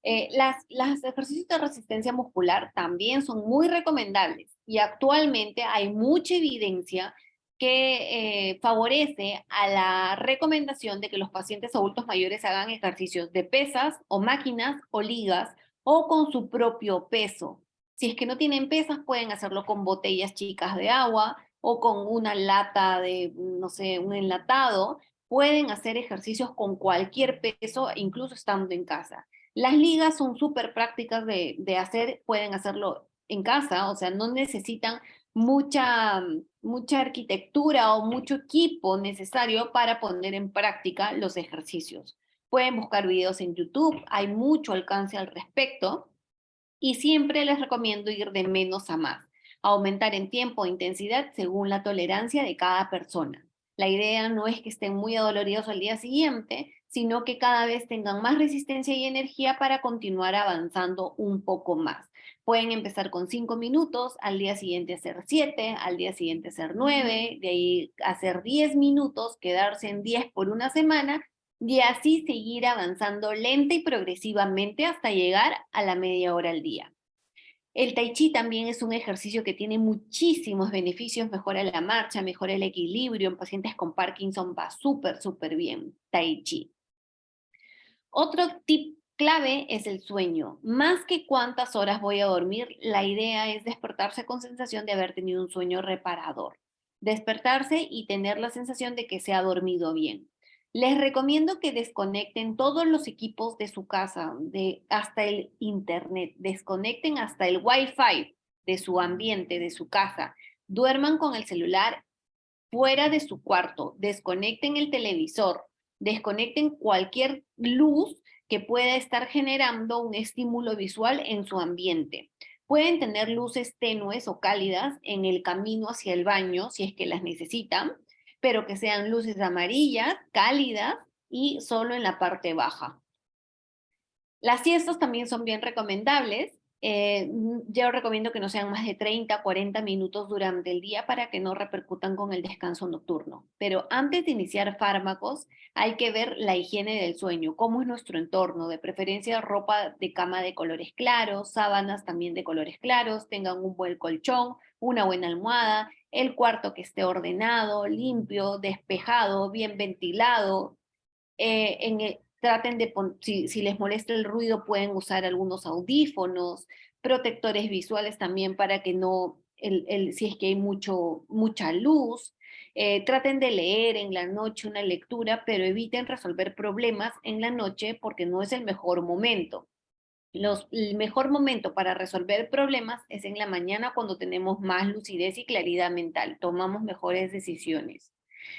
Los ejercicios de resistencia muscular también son muy recomendables y actualmente hay mucha evidencia que favorece a la recomendación de que los pacientes adultos mayores hagan ejercicios de pesas o máquinas o ligas o con su propio peso. Si es que no tienen pesas, pueden hacerlo con botellas chicas de agua o con una lata de, no sé, un enlatado. Pueden hacer ejercicios con cualquier peso, incluso estando en casa. Las ligas son súper prácticas de hacer, pueden hacerlo en casa, o sea, no necesitan mucha arquitectura o mucho equipo necesario para poner en práctica los ejercicios. Pueden buscar videos en YouTube, hay mucho alcance al respecto y siempre les recomiendo ir de menos a más, aumentar en tiempo e intensidad según la tolerancia de cada persona. La idea no es que estén muy adoloridos al día siguiente, sino que cada vez tengan más resistencia y energía para continuar avanzando un poco más. Pueden empezar con 5 minutos, al día siguiente hacer 7, al día siguiente hacer 9, de ahí hacer 10 minutos, quedarse en 10 por una semana y así seguir avanzando lenta y progresivamente hasta llegar a la media hora al día. El Tai Chi también es un ejercicio que tiene muchísimos beneficios, mejora la marcha, mejora el equilibrio. En pacientes con Parkinson va súper, súper bien Tai Chi. Otro tip clave es el sueño. Más que cuántas horas voy a dormir, la idea es despertarse con sensación de haber tenido un sueño reparador. Despertarse y tener la sensación de que se ha dormido bien. Les recomiendo que desconecten todos los equipos de su casa, hasta el internet, desconecten hasta el Wi-Fi de su ambiente, de su casa. Duerman con el celular fuera de su cuarto, desconecten el televisor, desconecten cualquier luz que pueda estar generando un estímulo visual en su ambiente. Pueden tener luces tenues o cálidas en el camino hacia el baño, si es que las necesitan, pero que sean luces amarillas, cálidas y solo en la parte baja. Las siestas también son bien recomendables. Yo recomiendo que no sean más de 30, 40 minutos durante el día para que no repercutan con el descanso nocturno. Pero antes de iniciar fármacos, hay que ver la higiene del sueño, cómo es nuestro entorno, de preferencia ropa de cama de colores claros, sábanas también de colores claros, tengan un buen colchón, una buena almohada, el cuarto que esté ordenado, limpio, despejado, bien ventilado. Traten de, si les molesta el ruido, pueden usar algunos audífonos, protectores visuales también para que no, si es que hay mucha luz. Traten de leer en la noche una lectura, pero eviten resolver problemas en la noche porque no es el mejor momento. El mejor momento para resolver problemas es en la mañana cuando tenemos más lucidez y claridad mental, tomamos mejores decisiones.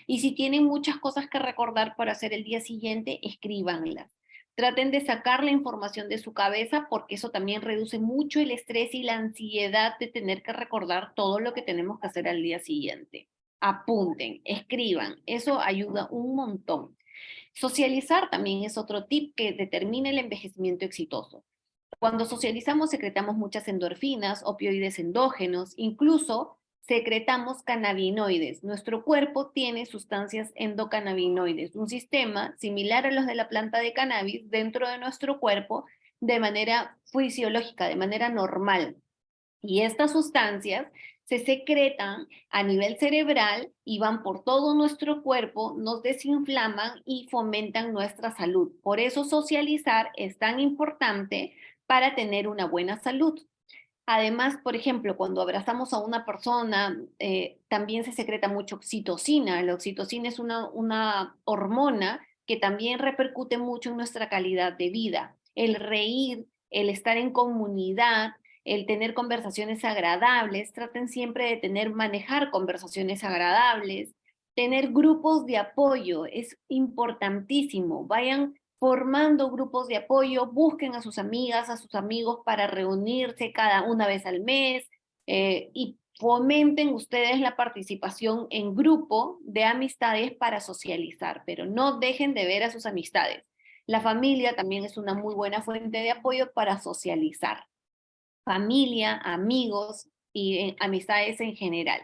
Y si tienen muchas cosas que recordar para hacer el día siguiente, escríbanlas. Traten de sacar la información de su cabeza porque eso también reduce mucho el estrés y la ansiedad de tener que recordar todo lo que tenemos que hacer al día siguiente. Apunten, escriban, eso ayuda un montón. Socializar también es otro tip que determina el envejecimiento exitoso. Cuando socializamos secretamos muchas endorfinas, opioides endógenos, incluso secretamos cannabinoides. Nuestro cuerpo tiene sustancias endocannabinoides, un sistema similar a los de la planta de cannabis dentro de nuestro cuerpo de manera fisiológica, de manera normal. Y estas sustancias se secretan a nivel cerebral y van por todo nuestro cuerpo, nos desinflaman y fomentan nuestra salud. Por eso socializar es tan importante para tener una buena salud. Además, por ejemplo, cuando abrazamos a una persona, también se secreta mucho oxitocina. La oxitocina es una hormona que también repercute mucho en nuestra calidad de vida. El reír, el estar en comunidad, el tener conversaciones agradables, traten siempre de manejar conversaciones agradables, tener grupos de apoyo, es importantísimo. Vayan formando grupos de apoyo, busquen a sus amigas, a sus amigos para reunirse cada una vez al mes y fomenten ustedes la participación en grupo de amistades para socializar, pero no dejen de ver a sus amistades. La familia también es una muy buena fuente de apoyo para socializar. Familia, amigos y amistades en general.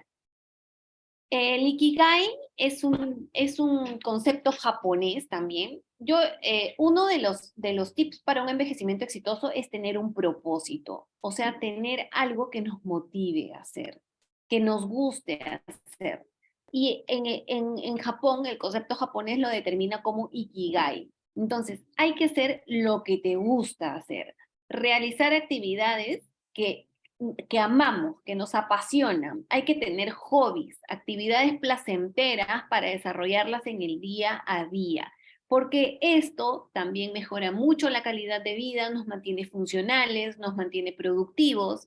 El Ikigai es un concepto japonés también. Uno de los tips para un envejecimiento exitoso es tener un propósito, o sea, tener algo que nos motive a hacer, que nos guste hacer. Y en Japón, el concepto japonés lo determina como Ikigai. Entonces, hay que hacer lo que te gusta hacer, realizar actividades que amamos, que nos apasionan. Hay que tener hobbies, actividades placenteras para desarrollarlas en el día a día, porque esto también mejora mucho la calidad de vida, nos mantiene funcionales, nos mantiene productivos.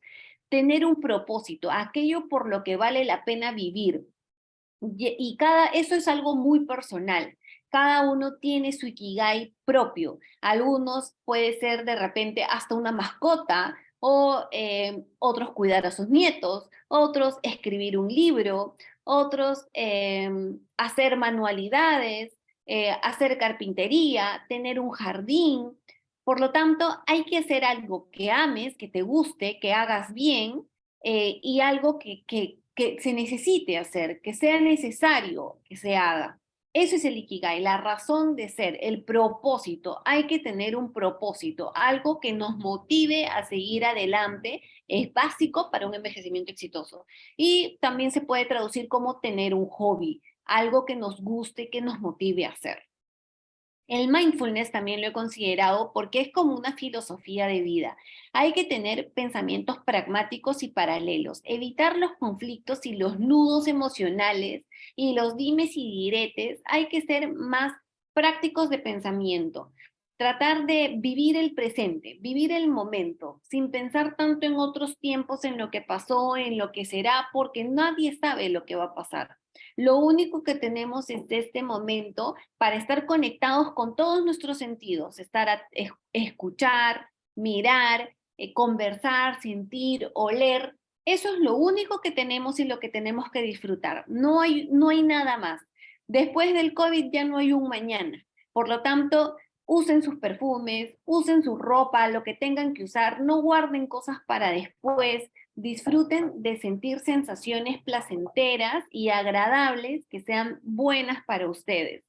Tener un propósito, aquello por lo que vale la pena vivir. Y eso es algo muy personal. Cada uno tiene su Ikigai propio. Algunos puede ser de repente hasta una mascota, o otros cuidar a sus nietos, otros escribir un libro, otros hacer manualidades, hacer carpintería, tener un jardín. Por lo tanto, hay que hacer algo que ames, que te guste, que hagas bien y algo que se necesite hacer, que sea necesario que se haga. Eso es el Ikigai, la razón de ser, el propósito. Hay que tener un propósito, algo que nos motive a seguir adelante. Es básico para un envejecimiento exitoso. Y también se puede traducir como tener un hobby, algo que nos guste, que nos motive a hacer. El mindfulness también lo he considerado porque es como una filosofía de vida. Hay que tener pensamientos pragmáticos y paralelos, evitar los conflictos y los nudos emocionales y los dimes y diretes. Hay que ser más prácticos de pensamiento, tratar de vivir el presente, vivir el momento, sin pensar tanto en otros tiempos, en lo que pasó, en lo que será, porque nadie sabe lo que va a pasar. Lo único que tenemos es este momento para estar conectados con todos nuestros sentidos, escuchar, mirar, conversar, sentir, oler. Eso es lo único que tenemos y lo que tenemos que disfrutar. No hay nada más. Después del COVID ya no hay un mañana. Por lo tanto, usen sus perfumes, usen su ropa, lo que tengan que usar, no guarden cosas para después. Disfruten de sentir sensaciones placenteras y agradables que sean buenas para ustedes.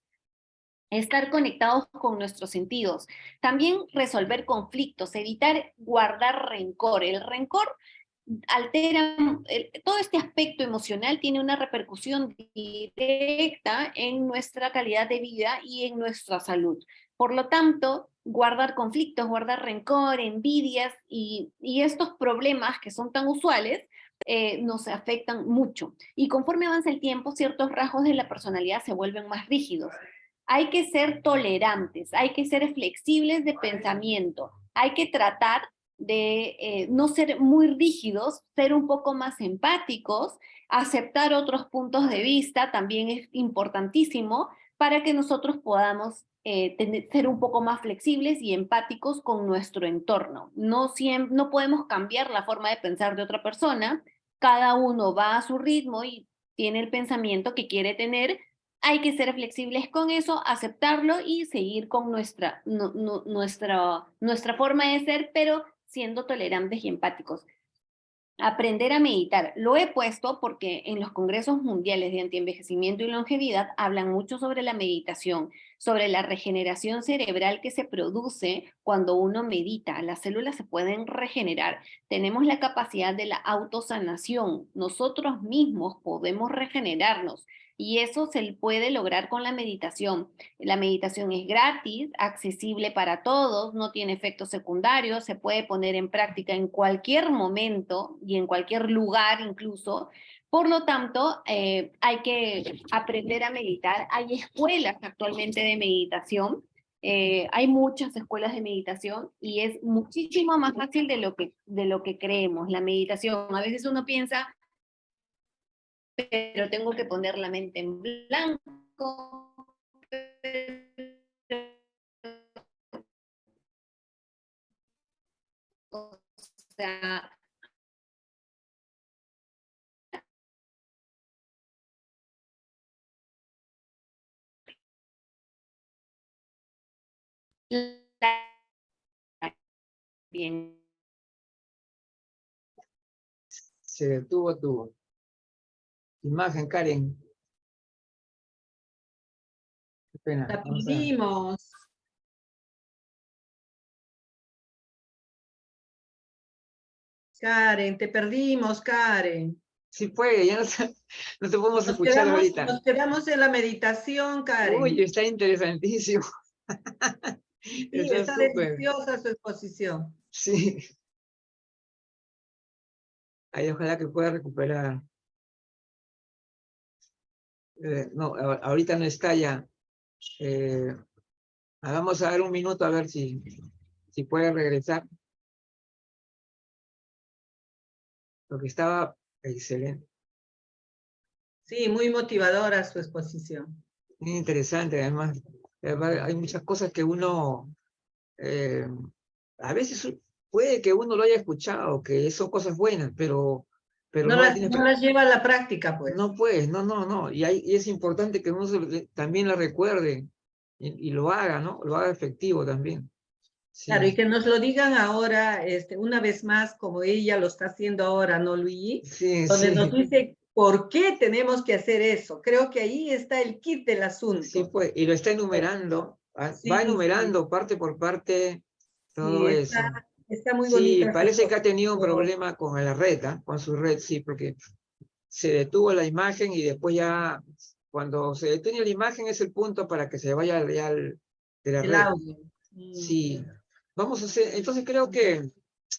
Estar conectados con nuestros sentidos. También resolver conflictos, evitar guardar rencor. El rencor altera, todo este aspecto emocional tiene una repercusión directa en nuestra calidad de vida y en nuestra salud. Por lo tanto, guardar conflictos, guardar rencor, envidias y estos problemas que son tan usuales nos afectan mucho. Y conforme avanza el tiempo, ciertos rasgos de la personalidad se vuelven más rígidos. Hay que ser tolerantes, hay que ser flexibles de pensamiento, hay que tratar de no ser muy rígidos, ser un poco más empáticos, aceptar otros puntos de vista también es importantísimo para que nosotros podamos ser un poco más flexibles y empáticos con nuestro entorno. No podemos cambiar la forma de pensar de otra persona, cada uno va a su ritmo y tiene el pensamiento que quiere tener. Hay que ser flexibles con eso, aceptarlo y seguir con nuestra forma de ser, pero siendo tolerantes y empáticos. Aprender a meditar. Lo he puesto porque en los congresos mundiales de antienvejecimiento y longevidad hablan mucho sobre la meditación, sobre la regeneración cerebral que se produce cuando uno medita. Las células se pueden regenerar. Tenemos la capacidad de la autosanación. Nosotros mismos podemos regenerarnos. Y eso se puede lograr con la meditación. La meditación es gratis, accesible para todos, no tiene efectos secundarios, se puede poner en práctica en cualquier momento y en cualquier lugar incluso. Por lo tanto, hay que aprender a meditar. Hay escuelas actualmente de meditación. Hay muchas escuelas de meditación y es muchísimo más fácil de lo que creemos. La meditación, a veces uno piensa, pero tengo que poner la mente en blanco. O sea, bien. Se detuvo tu imagen, Karen. Qué pena. La perdimos. Karen, te perdimos, Karen. Sí fue, ya no te podemos escuchar ahorita. Nos quedamos en la meditación, Karen. Uy, está interesantísimo. Sí, está deliciosa su exposición. Sí. Ay, ojalá que pueda recuperar. No, ahorita no está ya. Vamos a dar un minuto a ver si puede regresar. Porque estaba excelente. Sí, muy motivadora su exposición. Muy interesante, además. Hay muchas cosas que uno, a veces puede que uno lo haya escuchado, que son cosas buenas, pero no las lleva a la práctica, pues. No, pues, no. Y es importante que uno también la recuerde y lo haga, ¿no? Lo haga efectivo también. Sí. Claro, y que nos lo digan ahora, una vez más, como ella lo está haciendo ahora, ¿no, Luigi? Sí, Donde sí. nos dice por qué tenemos que hacer eso. Creo que ahí está el kit del asunto. Sí, pues, y lo está enumerando, Sí, va sí. enumerando parte por parte todo Sí, eso. está muy Sí, bonita. parece que ha tenido un Pero- problema con la red, ¿ah? Con su red, sí, porque se detuvo la imagen y después ya, cuando se detiene la imagen es el punto para que se vaya ya de la El red. audio. Sí, vamos a hacer, entonces creo que,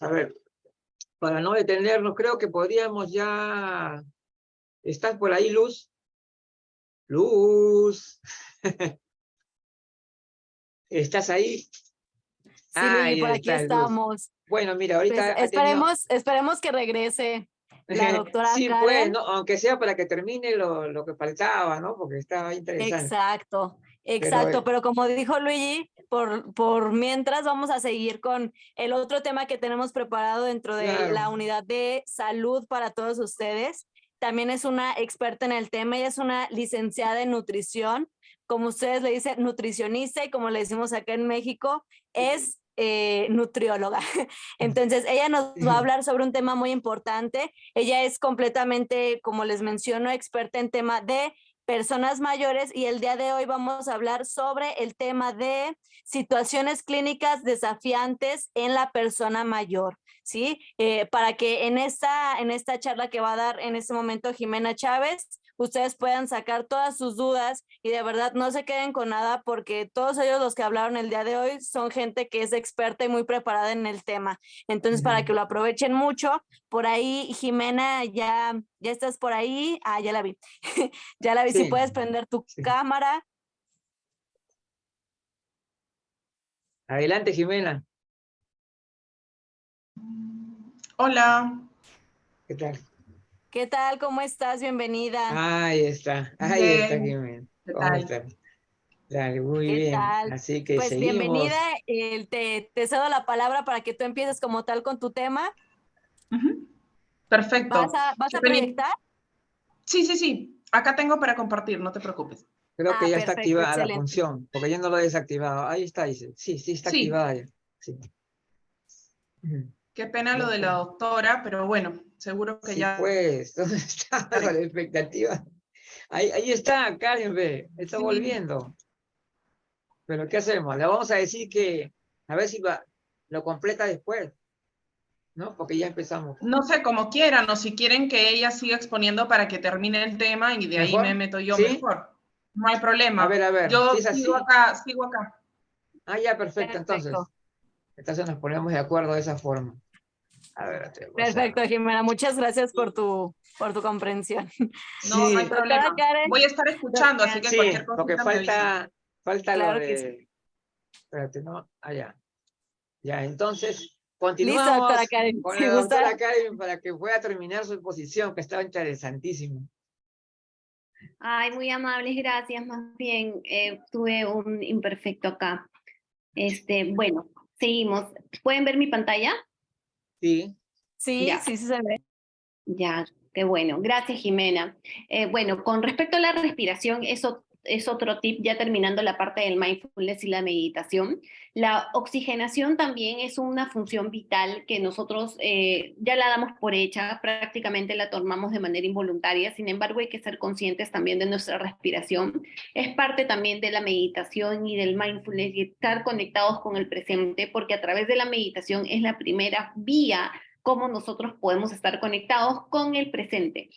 a ver, para no detenernos, creo que podríamos ya, ¿estás por ahí, Luz? Luz, ¿estás ahí? Sí, Luigi, por Ahí aquí está, Luz. estamos. Bueno, mira, Pues ahorita ha tenido... esperemos que regrese la doctora Sí, pues, Karen. ¿no? Aunque sea para que termine lo que faltaba, ¿no? Porque estaba interesante. Exacto, Pero, exacto, pero como dijo Luigi, por mientras vamos a seguir con el otro tema que tenemos preparado dentro de claro, la unidad de salud para todos ustedes. También es una experta en el tema, ella es una licenciada en nutrición, como ustedes le dicen, nutricionista, y como le decimos acá en México, es nutrióloga. Entonces, ella nos va a hablar sobre un tema muy importante. Ella es completamente, como les menciono, experta en tema de personas mayores, y el día de hoy vamos a hablar sobre el tema de situaciones clínicas desafiantes en la persona mayor, ¿sí? Para que en esta charla que va a dar en este momento Jimena Chávez, ustedes puedan sacar todas sus dudas y de verdad no se queden con nada, porque todos ellos los que hablaron el día de hoy son gente que es experta y muy preparada en el tema. Entonces, para que lo aprovechen mucho, por ahí, Jimena, ya estás por ahí. Ah, ya la vi. Ya la vi, si sí, puedes prender tu sí. cámara. Adelante, Jimena. Hola, ¿Qué tal? ¿Qué tal? ¿Cómo estás? Bienvenida. Ahí está, bien, Jimena. ¿qué ¿Cómo tal? estás? Dale, muy ¿Qué bien. tal? Así que Pues bienvenida. seguimos. Te cedo la palabra para que tú empieces como tal con tu tema. Ujú, perfecto. ¿Vas Qué a peni- proyectar? Sí, sí, sí. Acá tengo para compartir, no te preocupes. Creo que Ah, ya está perfecto, activada la excelente. función, porque yo no lo he desactivado. Ahí está, dice. Sí, sí, está Sí, activada ya. Sí. Ujú. qué pena lo No, de la doctora, pero bueno, seguro que sí, ya. pues, ¿dónde estaba la expectativa? Ahí está, Karen, ve, está Sí. volviendo. Pero ¿qué hacemos? Le vamos a decir que, a ver si lo completa después, ¿no? Porque ya empezamos. No sé, como quieran, o si quieren que ella siga exponiendo para que termine el tema y de ahí me ¿Mejor? meto yo ¿Sí? mejor. No hay problema. A ver, si Yo es sigo así. acá, sigo acá. Ah, ya, perfecto, Perfecto. entonces. Entonces nos ponemos de acuerdo de esa forma. A ver, vamos a... Perfecto, Jimena. Muchas gracias por tu comprensión. No, no hay Sí, Doctora problema. Karen. Voy a estar escuchando, así que sí, cualquier porque cosita me avisan. falta lo Claro que sí. de... Espérate, ¿no? Allá. Ya, entonces, Listo, doctora continuamos Karen. con Si la gusta. doctora Karen para que pueda terminar su exposición, que estaba interesantísima. Ay, muy amables, gracias. Más bien, tuve un imperfecto acá. Bueno, seguimos. ¿Pueden ver mi pantalla? Sí, Sí, Ya, sí, sí se ve. ya, qué bueno. Gracias, Jimena. Bueno, con respecto a la respiración, eso es otro tip, ya terminando la parte del mindfulness y la meditación. La oxigenación también es una función vital que nosotros ya la damos por hecha, prácticamente la tomamos de manera involuntaria, sin embargo hay que ser conscientes también de nuestra respiración. Es parte también de la meditación y del mindfulness y estar conectados con el presente, porque a través de la meditación es la primera vía cómo nosotros podemos estar conectados con el presente.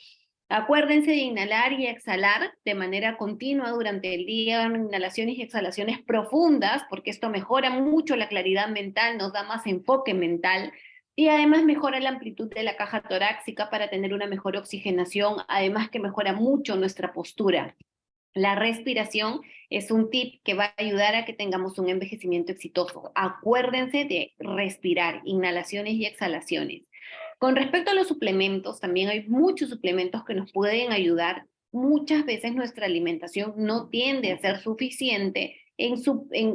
Acuérdense de inhalar y exhalar de manera continua durante el día, inhalaciones y exhalaciones profundas, porque esto mejora mucho la claridad mental, nos da más enfoque mental y además mejora la amplitud de la caja torácica para tener una mejor oxigenación, además que mejora mucho nuestra postura. La respiración es un tip que va a ayudar a que tengamos un envejecimiento exitoso. Acuérdense de respirar, inhalaciones y exhalaciones. Con respecto a los suplementos, también hay muchos suplementos que nos pueden ayudar. Muchas veces nuestra alimentación no tiende a ser suficiente en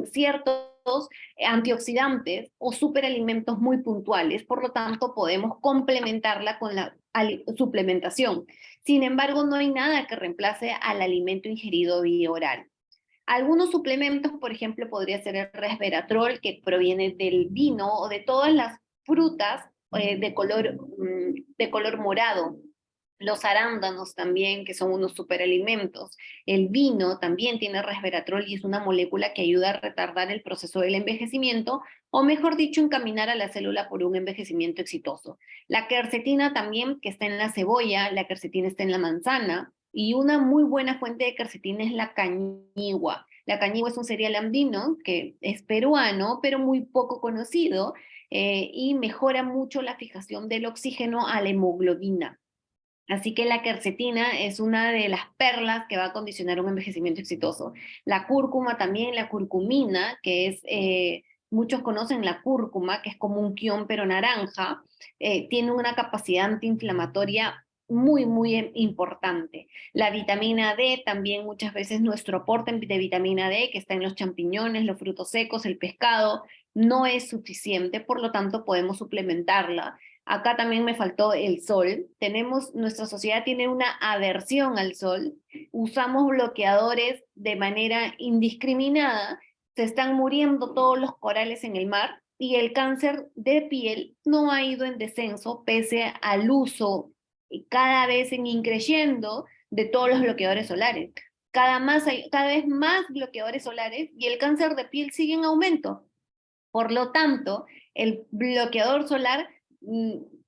ciertos antioxidantes o superalimentos muy puntuales, por lo tanto podemos complementarla con la suplementación. Sin embargo, no hay nada que reemplace al alimento ingerido vía oral. Algunos suplementos, por ejemplo, podría ser el resveratrol, que proviene del vino o de todas las frutas de color morado. Los arándanos también, que son unos superalimentos. El vino también tiene resveratrol y es una molécula que ayuda a retardar el proceso del envejecimiento, o mejor dicho, encaminar a la célula por un envejecimiento exitoso. La quercetina también, que está en la cebolla, la quercetina está en la manzana, y una muy buena fuente de quercetina es la cañigua. La cañigua es un cereal andino que es peruano, pero muy poco conocido, y mejora mucho la fijación del oxígeno a la hemoglobina. Así que la quercetina es una de las perlas que va a condicionar un envejecimiento exitoso. La cúrcuma también, la curcumina, que es, muchos conocen la cúrcuma, que es como un quión pero naranja, tiene una capacidad antiinflamatoria muy, muy importante. La vitamina D, también muchas veces nuestro aporte de vitamina D, que está en los champiñones, los frutos secos, el pescado, no es suficiente, por lo tanto podemos suplementarla. Acá también me faltó el sol. Nuestra sociedad tiene una aversión al sol. Usamos bloqueadores de manera indiscriminada. Se están muriendo todos los corales en el mar y el cáncer de piel no ha ido en descenso pese al uso cada vez en increyendo de todos los bloqueadores solares. Cada vez más bloqueadores solares y el cáncer de piel sigue en aumento. Por lo tanto, el bloqueador solar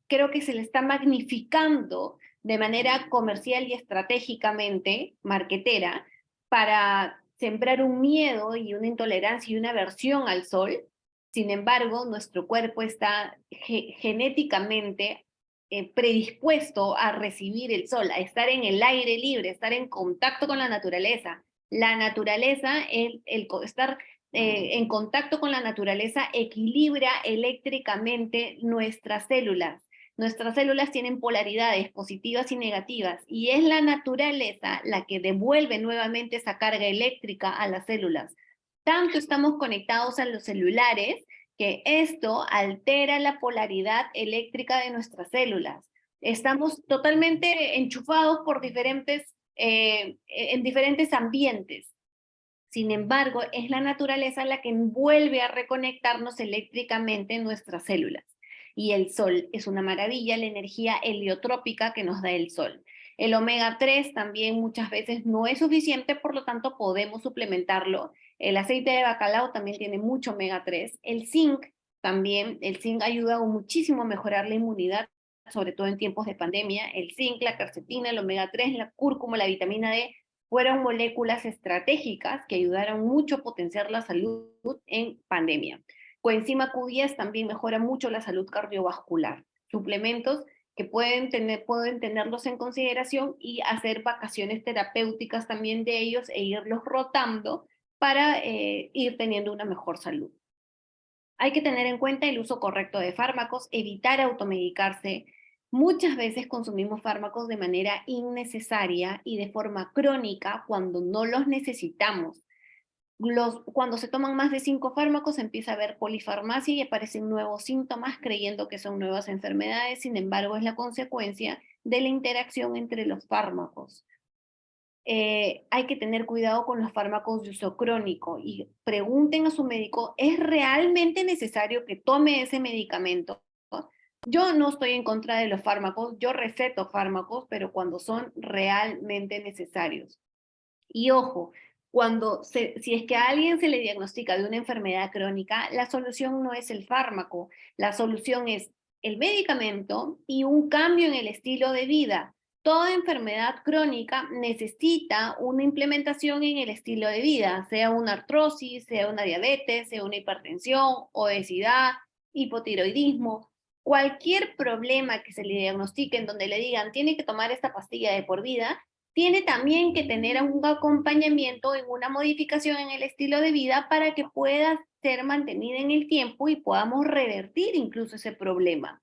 creo que se le está magnificando de manera comercial y estratégicamente marketera para sembrar un miedo y una intolerancia y una aversión al sol. Sin embargo, nuestro cuerpo está genéticamente predispuesto a recibir el sol, a estar en el aire libre, a estar en contacto con la naturaleza. La naturaleza, estar en contacto con la naturaleza equilibra eléctricamente nuestras células. Nuestras células tienen polaridades positivas y negativas y es la naturaleza la que devuelve nuevamente esa carga eléctrica a las células. Tanto estamos conectados a los celulares que esto altera la polaridad eléctrica de nuestras células. Estamos totalmente enchufados por en diferentes ambientes. Sin embargo, es la naturaleza la que vuelve a reconectarnos eléctricamente en nuestras células. Y el sol es una maravilla, la energía heliotrópica que nos da el sol. El omega 3 también muchas veces no es suficiente, por lo tanto podemos suplementarlo. El aceite de bacalao también tiene mucho omega 3. El zinc también, el zinc ayuda muchísimo a mejorar la inmunidad, sobre todo en tiempos de pandemia. El zinc, la quercetina, el omega 3, la cúrcuma, la vitamina D, fueron moléculas estratégicas que ayudaron mucho a potenciar la salud en pandemia. Coenzima Q10 también mejora mucho la salud cardiovascular. Suplementos que pueden tenerlos en consideración y hacer vacaciones terapéuticas también de ellos e irlos rotando para ir teniendo una mejor salud. Hay que tener en cuenta el uso correcto de fármacos, evitar automedicarse. Muchas veces consumimos fármacos de manera innecesaria y de forma crónica cuando no los necesitamos. Cuando se toman más de 5 fármacos empieza a haber polifarmacia y aparecen nuevos síntomas creyendo que son nuevas enfermedades, sin embargo es la consecuencia de la interacción entre los fármacos. Hay que tener cuidado con los fármacos de uso crónico y pregunten a su médico, ¿es realmente necesario que tome ese medicamento? Yo no estoy en contra de los fármacos, yo receto fármacos, pero cuando son realmente necesarios. Y ojo, si es que a alguien se le diagnostica de una enfermedad crónica, la solución no es el fármaco, la solución es el medicamento y un cambio en el estilo de vida. Toda enfermedad crónica necesita una implementación en el estilo de vida, sea una artrosis, sea una diabetes, sea una hipertensión, obesidad, hipotiroidismo. Cualquier problema que se le diagnostique en donde le digan tiene que tomar esta pastilla de por vida, tiene también que tener un acompañamiento en una modificación en el estilo de vida para que pueda ser mantenida en el tiempo y podamos revertir incluso ese problema.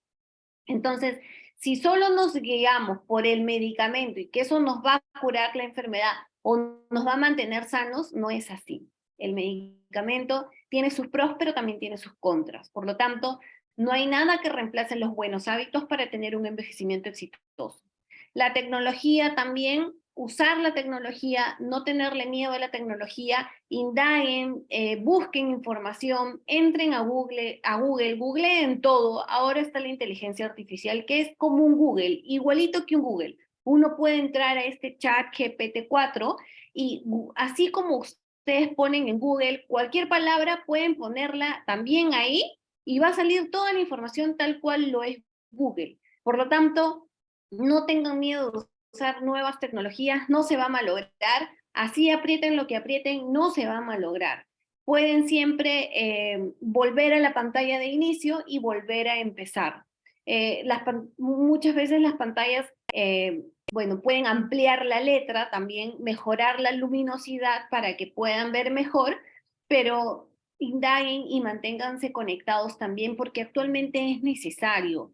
Entonces, si solo nos guiamos por el medicamento y que eso nos va a curar la enfermedad o nos va a mantener sanos, no es así. El medicamento tiene sus pros, pero también tiene sus contras. Por lo tanto, no hay nada que reemplace los buenos hábitos para tener un envejecimiento exitoso. La tecnología también, usar la tecnología, no tenerle miedo a la tecnología, indaguen, busquen información, entren a Google, googleen todo. Ahora está la inteligencia artificial, que es como un Google, igualito que un Google. uno puede entrar a este chat GPT-4 y así como ustedes ponen en Google cualquier palabra, pueden ponerla también ahí y va a salir toda la información tal cual lo es Google. Por lo tanto, no tengan miedo de usar nuevas tecnologías, no se va a malograr, así aprieten lo que aprieten, no se va a malograr. Pueden siempre volver a la pantalla de inicio y volver a empezar. Muchas veces las pantallas, bueno, pueden ampliar la letra, también mejorar la luminosidad para que puedan ver mejor, pero indaguen y manténganse conectados también porque actualmente es necesario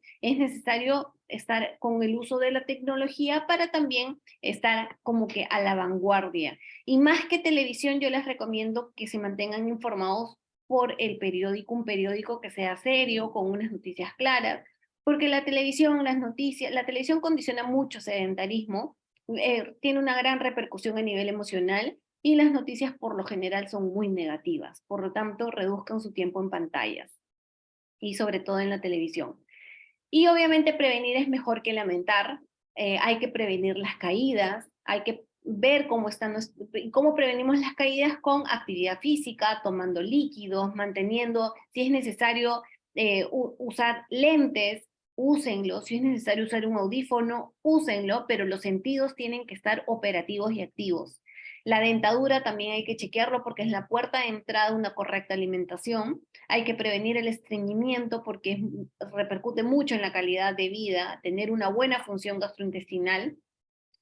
estar con el uso de la tecnología para también estar como que a la vanguardia. Y más que televisión, yo les recomiendo que se mantengan informados por el periódico, un periódico que sea serio, con unas noticias claras, porque la televisión, las noticias, la televisión condiciona mucho sedentarismo, tiene una gran repercusión a nivel emocional, y las noticias por lo general son muy negativas. Por lo tanto, reduzcan su tiempo en pantallas y sobre todo en la televisión. Y obviamente prevenir es mejor que lamentar. Hay que prevenir las caídas, hay que ver cómo prevenimos las caídas con actividad física, tomando líquidos, manteniendo, si es necesario usar lentes, úsenlo, si es necesario usar un audífono, úsenlo, pero los sentidos tienen que estar operativos y activos. La dentadura también hay que chequearlo porque es la puerta de entrada a una correcta alimentación. Hay que prevenir el estreñimiento porque repercute mucho en la calidad de vida, tener una buena función gastrointestinal.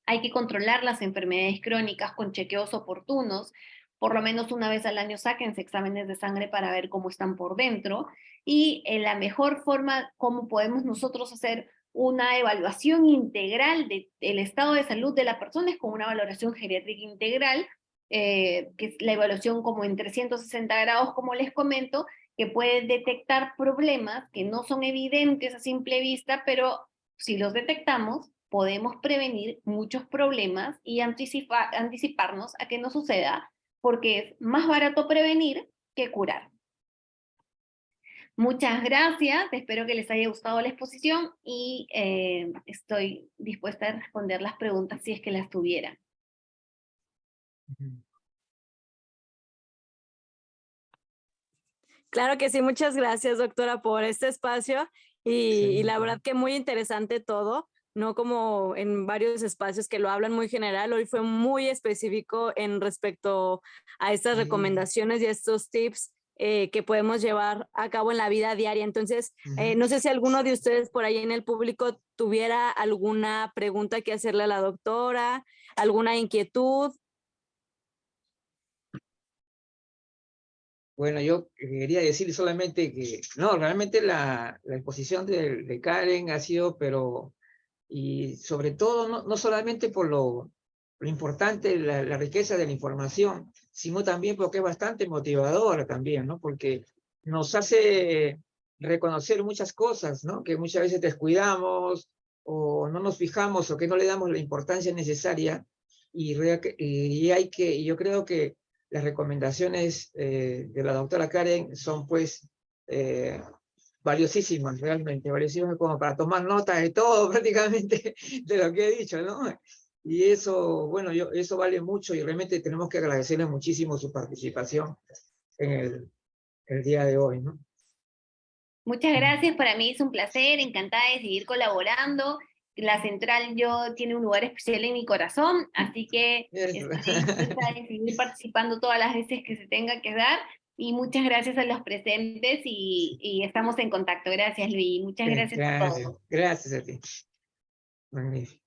Hay que controlar las enfermedades crónicas con chequeos oportunos. Por lo menos una vez al año sáquense exámenes de sangre para ver cómo están por dentro. Y la mejor forma, cómo podemos nosotros hacer una evaluación integral del estado de salud de la persona es con una valoración geriátrica integral, que es la evaluación como en 360 grados, como les comento, que puede detectar problemas que no son evidentes a simple vista, pero si los detectamos, podemos prevenir muchos problemas y anticiparnos a que no suceda, porque es más barato prevenir que curar. Muchas gracias, espero que les haya gustado la exposición y estoy dispuesta a responder las preguntas si es que las tuvieran. Claro que sí, muchas gracias, doctora, por este espacio y la verdad que muy interesante todo, no como en varios espacios que lo hablan muy general, hoy fue muy específico en respecto a estas recomendaciones y estos tips que podemos llevar a cabo en la vida diaria. Entonces, no sé si alguno de ustedes por ahí en el público tuviera alguna pregunta que hacerle a la doctora, alguna inquietud. Bueno, yo quería decir solamente que, no, realmente la exposición de Karen ha sido, pero, y sobre todo, no solamente por lo importante, la riqueza de la información, sino también porque es bastante motivadora también, ¿no? Porque nos hace reconocer muchas cosas, ¿no? Que muchas veces descuidamos, o no nos fijamos, o que no le damos la importancia necesaria, y yo creo que las recomendaciones de la doctora Karen son pues valiosísimas, realmente, valiosísimas como para tomar nota de todo prácticamente de lo que he dicho, ¿no? Y eso, bueno, eso vale mucho y realmente tenemos que agradecerle muchísimo su participación en el día de hoy, ¿no? Muchas gracias, para mí es un placer, encantada de seguir colaborando. La Central tiene un lugar especial en mi corazón, así que estoy dispuesta a seguir participando todas las veces que se tenga que dar. Y muchas gracias a los presentes y estamos en contacto. Gracias, Luis. Muchas gracias por todo. Gracias a ti. Magnífico.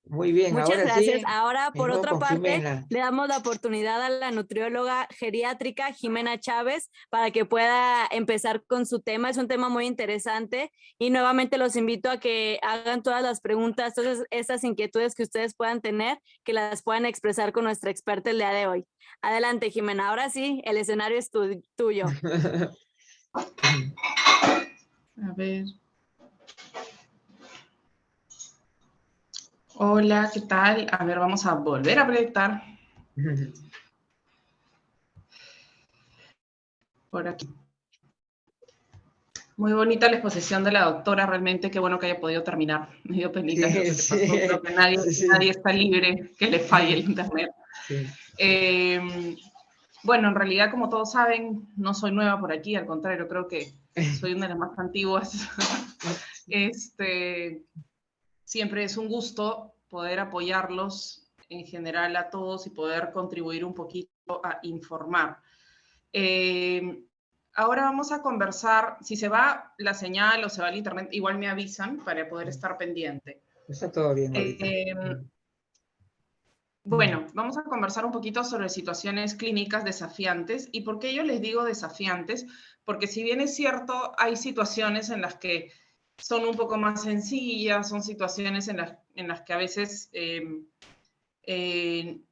Muy bien, Muchas ahora gracias. sí. Ahora, por otra parte, Jimena. le damos la oportunidad a la nutrióloga geriátrica Jimena Chávez para que pueda empezar con su tema. Es un tema muy interesante y nuevamente los invito a que hagan todas las preguntas, todas esas inquietudes que ustedes puedan tener, que las puedan expresar con nuestra experta el día de hoy. Adelante, Jimena. Ahora sí, el escenario es tuyo. A ver. Hola, ¿qué tal? A ver, vamos a volver a proyectar. Por aquí. Muy bonita la exposición de la doctora, realmente qué bueno que haya podido terminar. Me dio penita lo que te pasó, creo que nadie está libre que le falle el internet. Sí. Bueno, en realidad, como todos saben, no soy nueva por aquí, al contrario, creo que soy una de las más antiguas. Siempre es un gusto poder apoyarlos en general a todos y poder contribuir un poquito a informar. Ahora vamos a conversar, si se va la señal o se va el internet, igual me avisan para poder estar pendiente. Está todo bien ahorita. Bueno, vamos a conversar un poquito sobre situaciones clínicas desafiantes. ¿Y por qué yo les digo desafiantes? Porque si bien es cierto, hay situaciones en las que son un poco más sencillas, son situaciones en las que a veces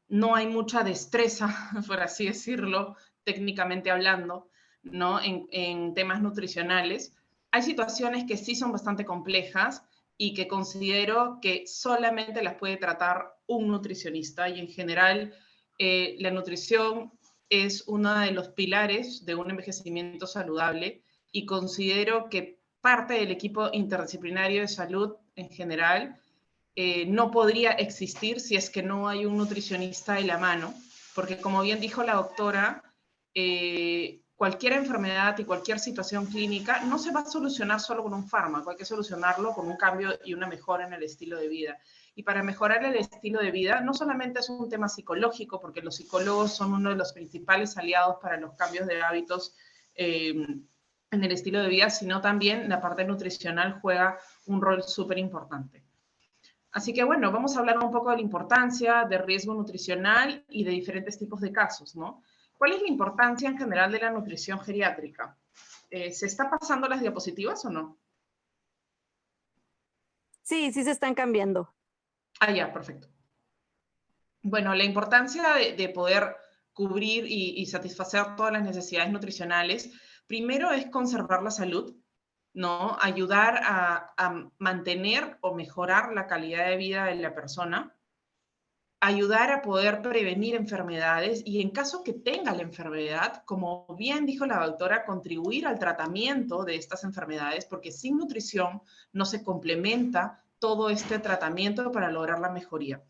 no hay mucha destreza, por así decirlo, técnicamente hablando, ¿no? En temas nutricionales. Hay situaciones que sí son bastante complejas y que considero que solamente las puede tratar un nutricionista, y en general la nutrición es uno de los pilares de un envejecimiento saludable, y considero que parte del equipo interdisciplinario de salud en general no podría existir si es que no hay un nutricionista de la mano, porque como bien dijo la doctora, cualquier enfermedad y cualquier situación clínica no se va a solucionar solo con un fármaco, hay que solucionarlo con un cambio y una mejora en el estilo de vida. Y para mejorar el estilo de vida no solamente es un tema psicológico, porque los psicólogos son uno de los principales aliados para los cambios de hábitos en el estilo de vida, sino también la parte nutricional juega un rol súper importante. Así que bueno, vamos a hablar un poco de la importancia del riesgo nutricional y de diferentes tipos de casos, ¿no? ¿Cuál es la importancia en general de la nutrición geriátrica? ¿Se está pasando las diapositivas o no? Sí, sí se están cambiando. Ah, ya, perfecto. Bueno, la importancia de poder cubrir y satisfacer todas las necesidades nutricionales, primero es conservar la salud, ¿no? Ayudar a mantener o mejorar la calidad de vida de la persona, ayudar a poder prevenir enfermedades y en caso que tenga la enfermedad, como bien dijo la doctora, contribuir al tratamiento de estas enfermedades, porque sin nutrición no se complementa todo este tratamiento para lograr la mejoría,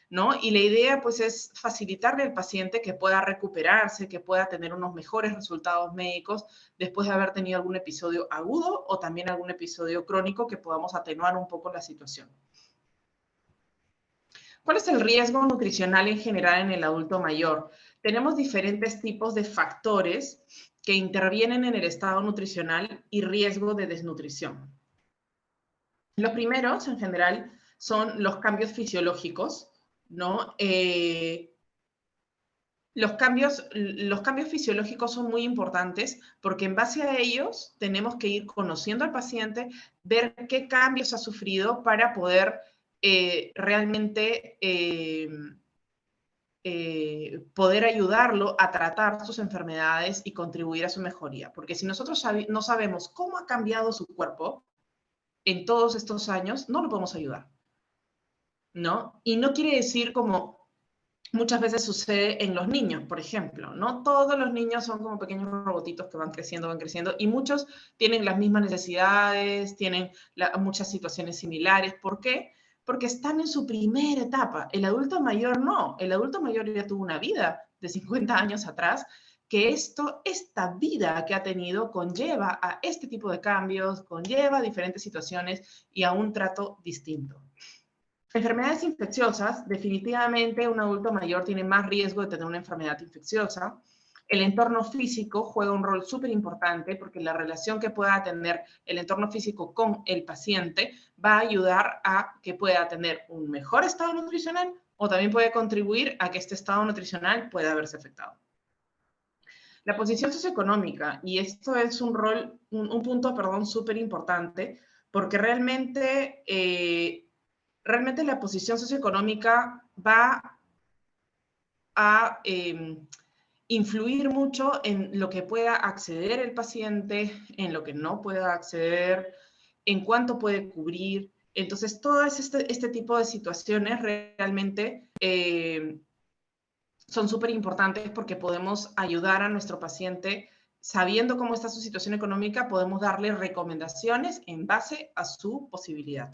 ¿no? Y la idea pues es facilitarle al paciente que pueda recuperarse, que pueda tener unos mejores resultados médicos después de haber tenido algún episodio agudo o también algún episodio crónico que podamos atenuar un poco la situación. ¿Cuál es el riesgo nutricional en general en el adulto mayor? Tenemos diferentes tipos de factores que intervienen en el estado nutricional y riesgo de desnutrición. Los primeros, en general, son los cambios fisiológicos, ¿no? Los cambios fisiológicos son muy importantes porque en base a ellos tenemos que ir conociendo al paciente, ver qué cambios ha sufrido para poder realmente poder ayudarlo a tratar sus enfermedades y contribuir a su mejoría. Porque si nosotros no sabemos cómo ha cambiado su cuerpo en todos estos años, no lo podemos ayudar, ¿no? Y no quiere decir como muchas veces sucede en los niños, por ejemplo, ¿no? Todos los niños son como pequeños robotitos que van creciendo, y muchos tienen las mismas necesidades, tienen muchas situaciones similares. ¿Por qué? Porque están en su primera etapa. El adulto mayor no. El adulto mayor ya tuvo una vida de 50 años atrás, que esta vida que ha tenido conlleva a este tipo de cambios, conlleva a diferentes situaciones y a un trato distinto. Enfermedades infecciosas, definitivamente un adulto mayor tiene más riesgo de tener una enfermedad infecciosa. El entorno físico juega un rol súper importante porque la relación que pueda tener el entorno físico con el paciente va a ayudar a que pueda tener un mejor estado nutricional o también puede contribuir a que este estado nutricional pueda verse afectado. La posición socioeconómica, y esto es un punto súper importante porque realmente la posición socioeconómica va a influir mucho en lo que pueda acceder el paciente, en lo que no pueda acceder, en cuánto puede cubrir. Entonces, todo este tipo de situaciones realmente son súper importantes porque podemos ayudar a nuestro paciente sabiendo cómo está su situación económica, podemos darle recomendaciones en base a su posibilidad,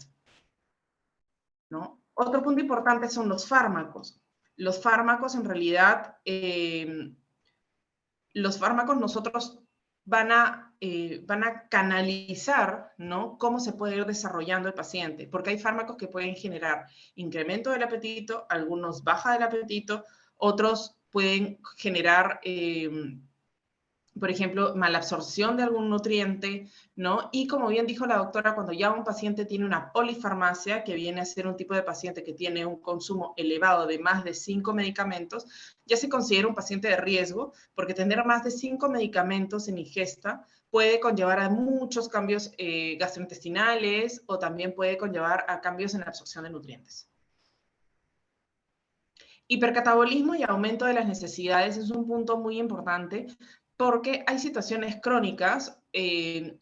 ¿no? Otro punto importante son los fármacos. Los fármacos, en realidad, los fármacos nosotros van a canalizar, ¿no?, cómo se puede ir desarrollando el paciente, porque hay fármacos que pueden generar incremento del apetito, algunos baja del apetito, otros pueden generar, por ejemplo, malabsorción de algún nutriente, ¿no? Y como bien dijo la doctora, cuando ya un paciente tiene una polifarmacia, que viene a ser un tipo de paciente que tiene un consumo elevado de más de 5 medicamentos, ya se considera un paciente de riesgo, porque tener más de 5 medicamentos en ingesta puede conllevar a muchos cambios gastrointestinales o también puede conllevar a cambios en la absorción de nutrientes. Hipercatabolismo y aumento de las necesidades es un punto muy importante, porque hay situaciones crónicas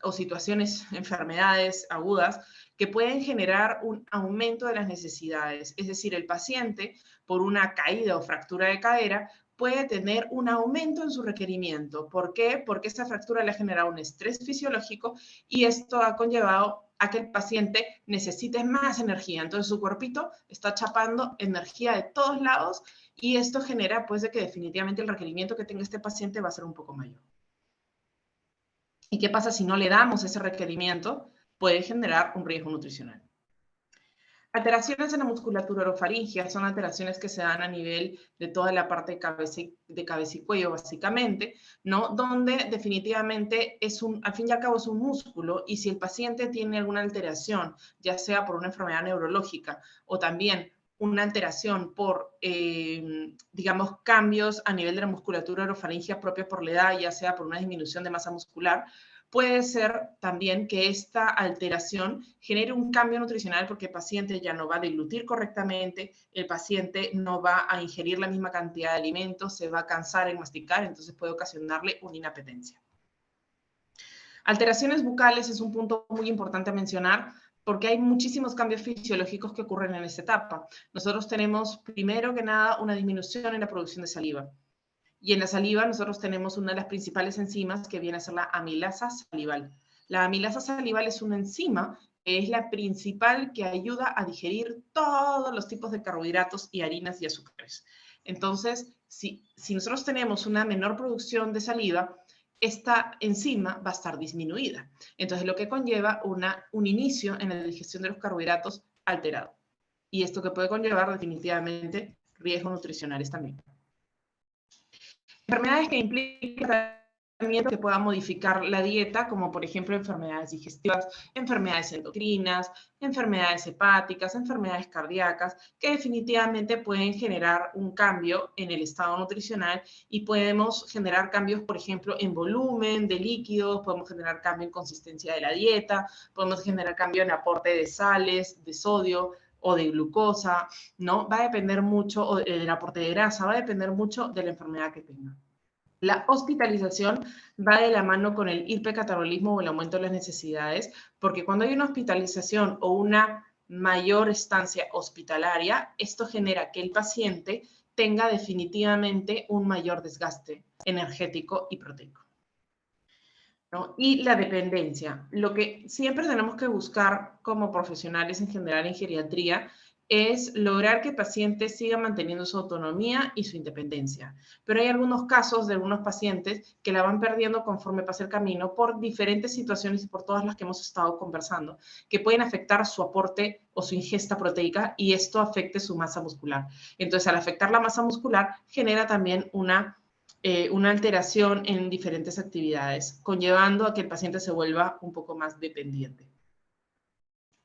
o situaciones, enfermedades agudas, que pueden generar un aumento de las necesidades. Es decir, el paciente, por una caída o fractura de cadera, puede tener un aumento en su requerimiento. ¿Por qué? Porque esa fractura le ha generado un estrés fisiológico y esto ha conllevado a que el paciente necesite más energía. Entonces su cuerpito está chapando energía de todos lados y esto genera pues de que definitivamente el requerimiento que tenga este paciente va a ser un poco mayor. ¿Y qué pasa si no le damos ese requerimiento? Puede generar un riesgo nutricional. Alteraciones en la musculatura orofaringia son alteraciones que se dan a nivel de toda la parte de cabeza y cuello, básicamente, ¿no? Donde definitivamente al fin y al cabo es un músculo, y si el paciente tiene alguna alteración, ya sea por una enfermedad neurológica o también una alteración por, digamos, cambios a nivel de la musculatura orofaringia propia por la edad, ya sea por una disminución de masa muscular, puede ser también que esta alteración genere un cambio nutricional porque el paciente ya no va a deglutir correctamente, el paciente no va a ingerir la misma cantidad de alimentos, se va a cansar en masticar, entonces puede ocasionarle una inapetencia. Alteraciones bucales es un punto muy importante a mencionar porque hay muchísimos cambios fisiológicos que ocurren en esta etapa. Nosotros tenemos, primero que nada, una disminución en la producción de saliva. Y en la saliva nosotros tenemos una de las principales enzimas que viene a ser la amilasa salival. La amilasa salival es una enzima que es la principal que ayuda a digerir todos los tipos de carbohidratos y harinas y azúcares. Entonces, si nosotros tenemos una menor producción de saliva, esta enzima va a estar disminuida. Entonces, lo que conlleva un inicio en la digestión de los carbohidratos alterado. Y esto que puede conllevar definitivamente riesgos nutricionales también. Enfermedades que implican tratamiento que puedan modificar la dieta, como por ejemplo enfermedades digestivas, enfermedades endocrinas, enfermedades hepáticas, enfermedades cardíacas, que definitivamente pueden generar un cambio en el estado nutricional y podemos generar cambios, por ejemplo, en volumen de líquidos, podemos generar cambio en consistencia de la dieta, podemos generar cambio en aporte de sales, de sodio, o de glucosa, ¿no? Va a depender mucho, o del aporte de grasa, va a depender mucho de la enfermedad que tenga. La hospitalización va de la mano con el hipercatabolismo o el aumento de las necesidades, porque cuando hay una hospitalización o una mayor estancia hospitalaria, esto genera que el paciente tenga definitivamente un mayor desgaste energético y proteico, ¿no? Y la dependencia. Lo que siempre tenemos que buscar como profesionales en general en geriatría es lograr que el paciente siga manteniendo su autonomía y su independencia. Pero hay algunos casos de algunos pacientes que la van perdiendo conforme pasa el camino por diferentes situaciones y por todas las que hemos estado conversando, que pueden afectar su aporte o su ingesta proteica y esto afecte su masa muscular. Entonces, al afectar la masa muscular, genera también una alteración en diferentes actividades, conllevando a que el paciente se vuelva un poco más dependiente.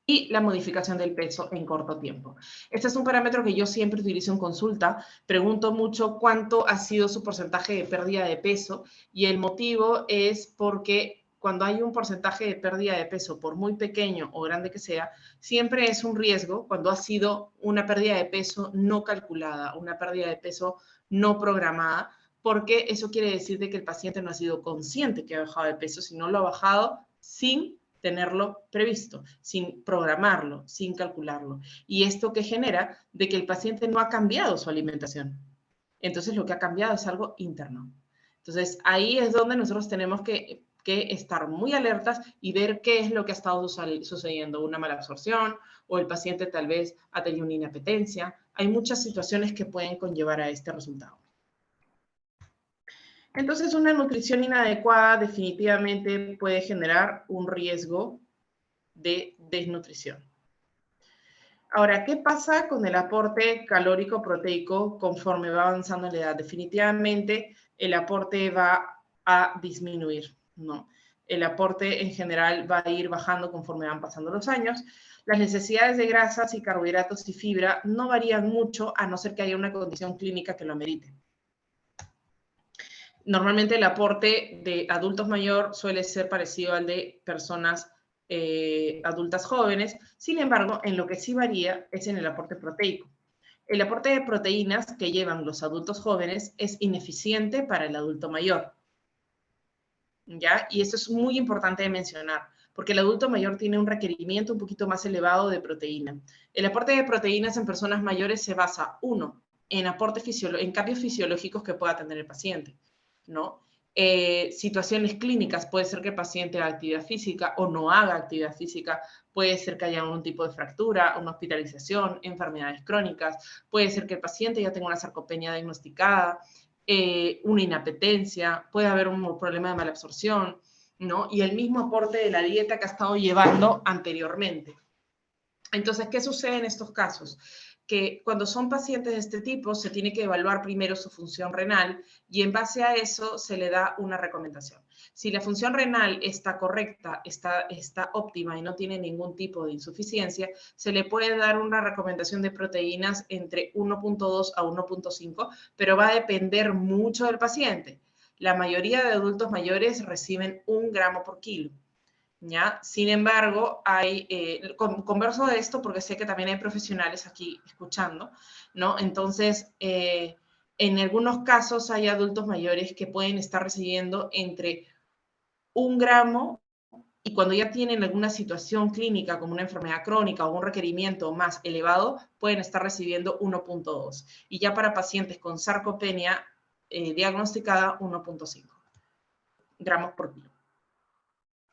Y la modificación del peso en corto tiempo. Este es un parámetro que yo siempre utilizo en consulta. Pregunto mucho cuánto ha sido su porcentaje de pérdida de peso y el motivo es porque cuando hay un porcentaje de pérdida de peso, por muy pequeño o grande que sea, siempre es un riesgo cuando ha sido una pérdida de peso no calculada, una pérdida de peso no programada, porque eso quiere decir de que el paciente no ha sido consciente que ha bajado de peso, sino lo ha bajado sin tenerlo previsto, sin programarlo, sin calcularlo. Y esto que genera de que el paciente no ha cambiado su alimentación. Entonces lo que ha cambiado es algo interno. Entonces, ahí es donde nosotros tenemos que estar muy alertas y ver qué es lo que ha estado sucediendo, una mala absorción o el paciente tal vez ha tenido una inapetencia. Hay muchas situaciones que pueden conllevar a este resultado. Entonces, una nutrición inadecuada definitivamente puede generar un riesgo de desnutrición. Ahora, ¿qué pasa con el aporte calórico proteico conforme va avanzando en la edad? Definitivamente el aporte va a disminuir, ¿no? El aporte en general va a ir bajando conforme van pasando los años. Las necesidades de grasas y carbohidratos y fibra no varían mucho a no ser que haya una condición clínica que lo amerite. Normalmente el aporte de adultos mayor suele ser parecido al de personas adultas jóvenes. Sin embargo, en lo que sí varía es en el aporte proteico. El aporte de proteínas que llevan los adultos jóvenes es ineficiente para el adulto mayor, ¿ya? Y eso es muy importante de mencionar, porque el adulto mayor tiene un requerimiento un poquito más elevado de proteína. El aporte de proteínas en personas mayores se basa, uno, en cambios fisiológicos que pueda tener el paciente, ¿no? Situaciones clínicas, puede ser que el paciente haga actividad física o no haga actividad física, puede ser que haya algún tipo de fractura, una hospitalización, enfermedades crónicas, puede ser que el paciente ya tenga una sarcopenia diagnosticada, una inapetencia, puede haber un problema de malabsorción, ¿no? Y el mismo aporte de la dieta que ha estado llevando anteriormente. Entonces, ¿qué sucede en estos casos? Que cuando son pacientes de este tipo se tiene que evaluar primero su función renal y en base a eso se le da una recomendación. Si la función renal está correcta, está óptima y no tiene ningún tipo de insuficiencia, se le puede dar una recomendación de proteínas entre 1.2 a 1.5, pero va a depender mucho del paciente. La mayoría de adultos mayores reciben 1 gramo por kilo. ¿Ya? Sin embargo, converso de esto porque sé que también hay profesionales aquí escuchando, ¿no? Entonces, en algunos casos hay adultos mayores que pueden estar recibiendo entre 1 gramo y cuando ya tienen alguna situación clínica como una enfermedad crónica o un requerimiento más elevado, pueden estar recibiendo 1.2. Y ya para pacientes con sarcopenia diagnosticada, 1.5 gramos por kilo.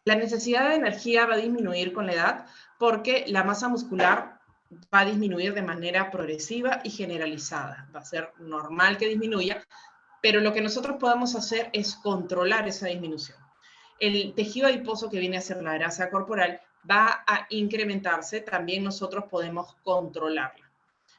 La necesidad de energía va a disminuir con la edad porque la masa muscular va a disminuir de manera progresiva y generalizada. Va a ser normal que disminuya, pero lo que nosotros podemos hacer es controlar esa disminución. El tejido adiposo que viene a ser la grasa corporal va a incrementarse, también nosotros podemos controlarla,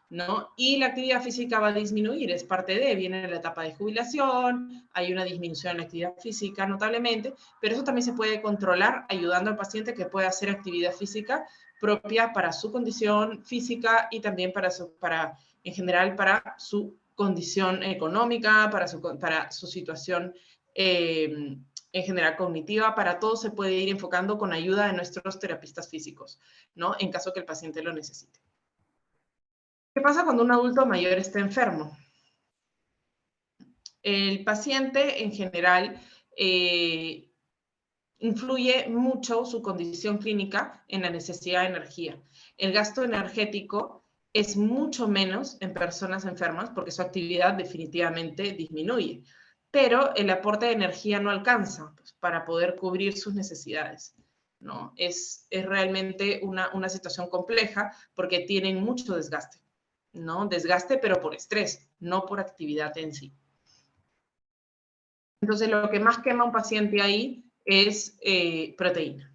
¿no? Y la actividad física va a disminuir, es parte de, viene la etapa de jubilación, hay una disminución en la actividad física notablemente, pero eso también se puede controlar ayudando al paciente que pueda hacer actividad física propia para su condición física y también en general para su condición económica, para su situación en general cognitiva, para todo se puede ir enfocando con ayuda de nuestros terapistas físicos, ¿no? En caso que el paciente lo necesite. ¿Qué pasa cuando un adulto mayor está enfermo? El paciente en general influye mucho su condición clínica en la necesidad de energía. El gasto energético es mucho menos en personas enfermas porque su actividad definitivamente disminuye, pero el aporte de energía no alcanza para poder cubrir sus necesidades, ¿no? Es realmente una situación compleja porque tienen mucho desgaste, ¿no? Desgaste, pero por estrés, no por actividad en sí. Entonces, lo que más quema a un paciente ahí es proteína,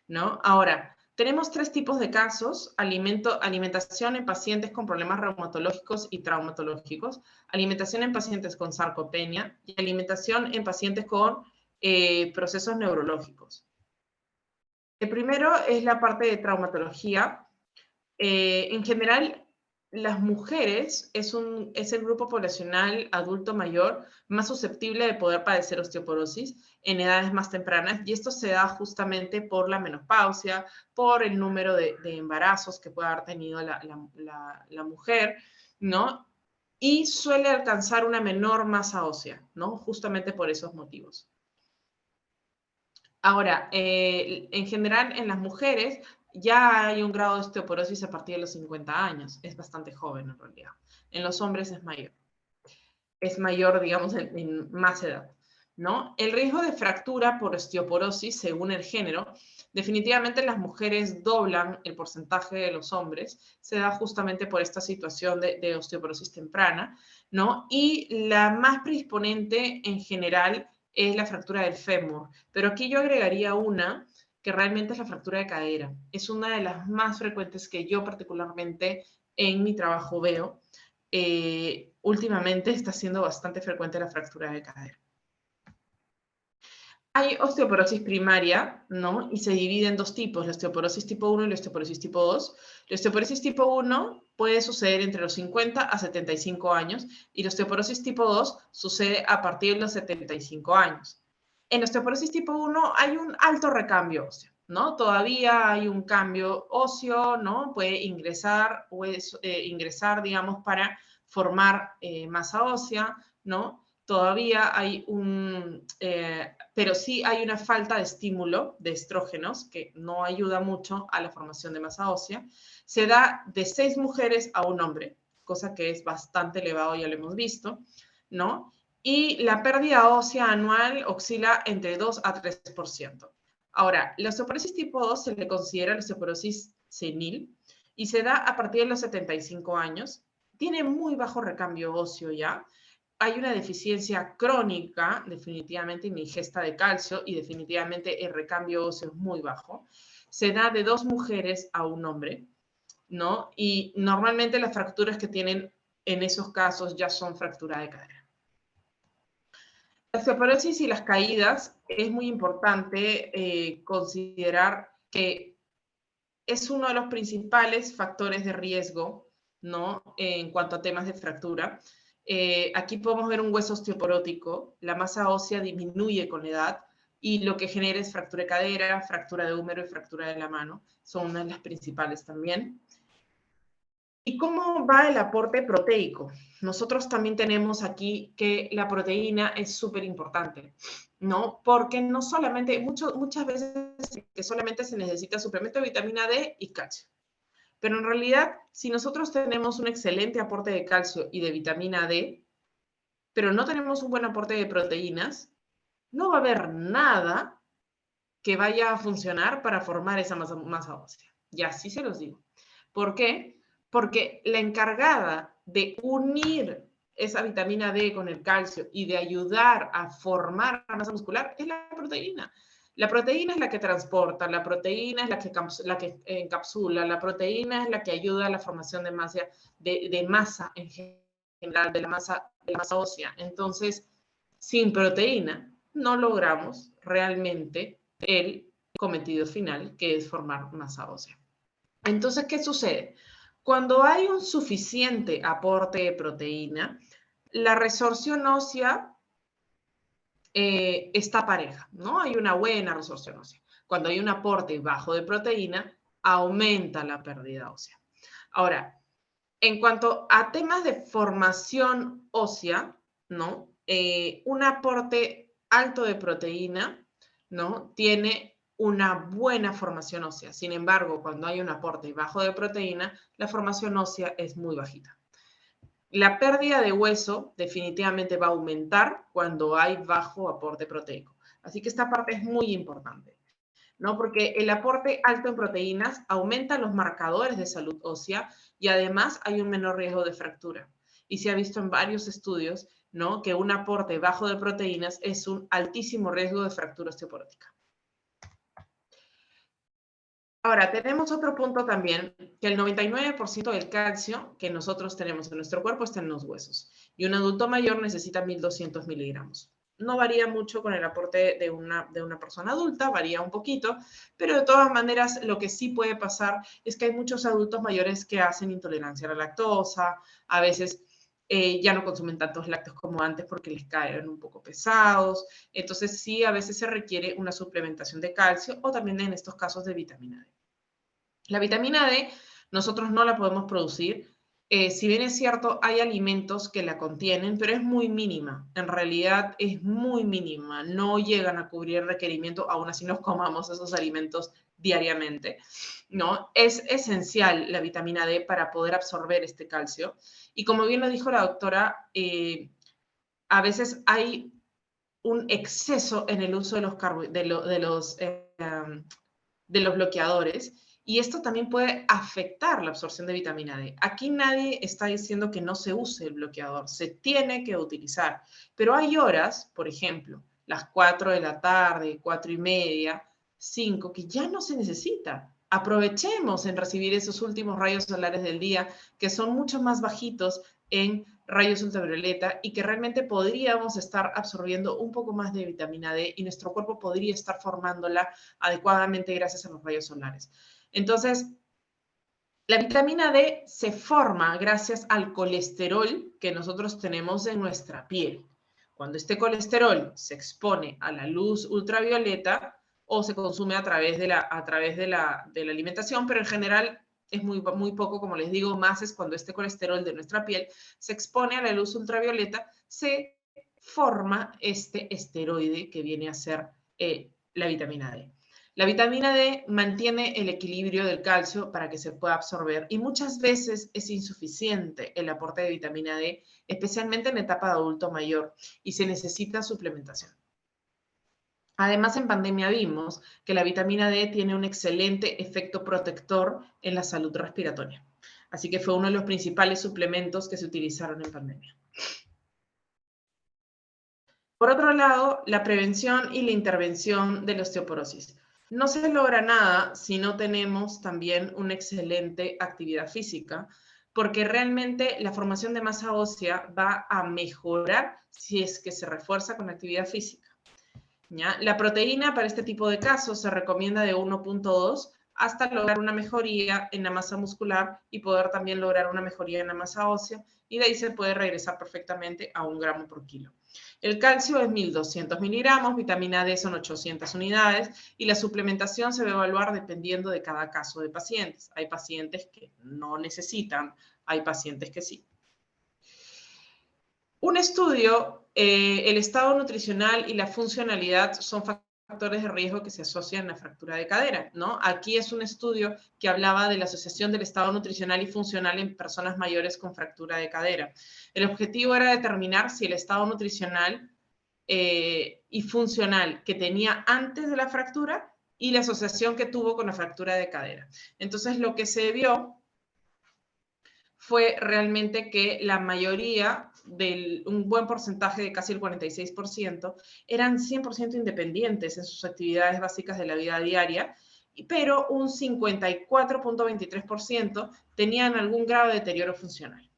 ¿no? Ahora, tenemos 3 tipos de casos: alimentación en pacientes con problemas reumatológicos y traumatológicos, alimentación en pacientes con sarcopenia y alimentación en pacientes con procesos neurológicos. El primero es la parte de traumatología. En general, las mujeres es el grupo poblacional adulto mayor más susceptible de poder padecer osteoporosis en edades más tempranas, y esto se da justamente por la menopausia, por el número de embarazos que puede haber tenido la mujer, ¿no? Y suele alcanzar una menor masa ósea, ¿no? Justamente por esos motivos. Ahora, en general, en las mujeres ya hay un grado de osteoporosis a partir de los 50 años. Es bastante joven, en realidad. En los hombres es mayor. Es mayor, digamos, en más edad. ¿no? El riesgo de fractura por osteoporosis, según el género, definitivamente las mujeres doblan el porcentaje de los hombres, se da justamente por esta situación de osteoporosis temprana, ¿no? Y la más predisponente en general es la fractura del fémur, pero aquí yo agregaría una que realmente es la fractura de cadera. Es una de las más frecuentes que yo particularmente en mi trabajo veo. Últimamente está siendo bastante frecuente la fractura de cadera. Hay osteoporosis primaria, ¿no? Y se divide en dos tipos, la osteoporosis tipo 1 y la osteoporosis tipo 2. La osteoporosis tipo 1 puede suceder entre los 50 a 75 años y la osteoporosis tipo 2 sucede a partir de los 75 años. En la osteoporosis tipo 1 hay un alto recambio óseo, ¿no? Todavía hay un cambio óseo, ¿no? Puede ingresar, digamos, para formar masa ósea, ¿no? Todavía hay pero sí hay una falta de estímulo de estrógenos que no ayuda mucho a la formación de masa ósea. Se da de 6 mujeres a un hombre, cosa que es bastante elevado, ya lo hemos visto, ¿no? Y la pérdida ósea anual oscila entre 2 a 3%. Ahora, la osteoporosis tipo 2 se le considera la osteoporosis senil y se da a partir de los 75 años. Tiene muy bajo recambio óseo ya. Hay una deficiencia crónica, definitivamente, en ingesta de calcio y definitivamente el recambio óseo es muy bajo. Se da de 2 mujeres a un hombre, ¿no? Y normalmente las fracturas que tienen en esos casos ya son fractura de cadera. La osteoporosis y las caídas es muy importante considerar que es uno de los principales factores de riesgo, ¿no? En cuanto a temas de fractura. Aquí podemos ver un hueso osteoporótico, la masa ósea disminuye con la edad y lo que genera es fractura de cadera, fractura de húmero y fractura de la mano. Son una de las principales también. ¿Y cómo va el aporte proteico? Nosotros también tenemos aquí que la proteína es súper importante, ¿no? Porque no solamente, muchas veces que solamente se necesita suplemento de vitamina D y calcio. Pero en realidad, si nosotros tenemos un excelente aporte de calcio y de vitamina D, pero no tenemos un buen aporte de proteínas, no va a haber nada que vaya a funcionar para formar esa masa ósea. Y así se los digo. ¿Por qué? Porque la encargada de unir esa vitamina D con el calcio y de ayudar a formar la masa muscular es la proteína. La proteína es la que transporta, la proteína es la que encapsula, la proteína es la que ayuda a la formación de masa en general, de la masa ósea. Entonces, sin proteína no logramos realmente el cometido final, que es formar masa ósea. Entonces, ¿qué sucede? Cuando hay un suficiente aporte de proteína, la resorción ósea está pareja, ¿no? Hay una buena resorción ósea. Cuando hay un aporte bajo de proteína, aumenta la pérdida ósea. Ahora, en cuanto a temas de formación ósea, ¿no? Un aporte alto de proteína, ¿no? Tiene una buena formación ósea. Sin embargo, cuando hay un aporte bajo de proteína, la formación ósea es muy bajita. La pérdida de hueso definitivamente va a aumentar cuando hay bajo aporte proteico. Así que esta parte es muy importante, ¿no? Porque el aporte alto en proteínas aumenta los marcadores de salud ósea y además hay un menor riesgo de fractura. Y se ha visto en varios estudios, ¿no? Que un aporte bajo de proteínas es un altísimo riesgo de fractura osteoporótica. Ahora, tenemos otro punto también, que el 99% del calcio que nosotros tenemos en nuestro cuerpo está en los huesos. Y un adulto mayor necesita 1.200 miligramos. No varía mucho con el aporte de una persona adulta, varía un poquito, pero de todas maneras lo que sí puede pasar es que hay muchos adultos mayores que hacen intolerancia a la lactosa, a veces ya no consumen tantos lácteos como antes porque les caen un poco pesados, entonces sí a veces se requiere una suplementación de calcio o también en estos casos de vitamina D. La vitamina D nosotros no la podemos producir. Si bien es cierto, hay alimentos que la contienen, pero es muy mínima. En realidad es muy mínima. No llegan a cubrir el requerimiento, aún así nos comamos esos alimentos diariamente, ¿no? Es esencial la vitamina D para poder absorber este calcio. Y como bien lo dijo la doctora, a veces hay un exceso en el uso de los bloqueadores, y esto también puede afectar la absorción de vitamina D. Aquí nadie está diciendo que no se use el bloqueador, se tiene que utilizar, pero hay horas, por ejemplo, las 4 de la tarde, 4:30, 5, que ya no se necesita. Aprovechemos en recibir esos últimos rayos solares del día, que son mucho más bajitos en rayos ultravioleta y que realmente podríamos estar absorbiendo un poco más de vitamina D y nuestro cuerpo podría estar formándola adecuadamente gracias a los rayos solares. Entonces, la vitamina D se forma gracias al colesterol que nosotros tenemos en nuestra piel. Cuando este colesterol se expone a la luz ultravioleta o se consume a través de la alimentación, pero en general es muy poco, como les digo, más es cuando este colesterol de nuestra piel se expone a la luz ultravioleta, se forma este esteroide que viene a ser la vitamina D. La vitamina D mantiene el equilibrio del calcio para que se pueda absorber y muchas veces es insuficiente el aporte de vitamina D, especialmente en etapa de adulto mayor, y se necesita suplementación. Además, en pandemia vimos que la vitamina D tiene un excelente efecto protector en la salud respiratoria. Así que fue uno de los principales suplementos que se utilizaron en pandemia. Por otro lado, la prevención y la intervención de la osteoporosis. No se logra nada si no tenemos también una excelente actividad física, porque realmente la formación de masa ósea va a mejorar si es que se refuerza con actividad física. ¿Ya? La proteína para este tipo de casos se recomienda de 1.2 hasta lograr una mejoría en la masa muscular y poder también lograr una mejoría en la masa ósea, y de ahí se puede regresar perfectamente a 1 gramo por kilo. El calcio es 1.200 miligramos, vitamina D son 800 unidades y la suplementación se va a evaluar dependiendo de cada caso de pacientes. Hay pacientes que no necesitan, hay pacientes que sí. Un estudio, el estado nutricional y la funcionalidad son factores de riesgo que se asocian a fractura de cadera, ¿no? Aquí es un estudio que hablaba de la asociación del estado nutricional y funcional en personas mayores con fractura de cadera. El objetivo era determinar si el estado nutricional y funcional que tenía antes de la fractura y la asociación que tuvo con la fractura de cadera. Entonces, lo que se vio fue realmente que la mayoría, un buen porcentaje de casi el 46%, eran 100% independientes en sus actividades básicas de la vida diaria, pero un 54.23% tenían algún grado de deterioro funcional,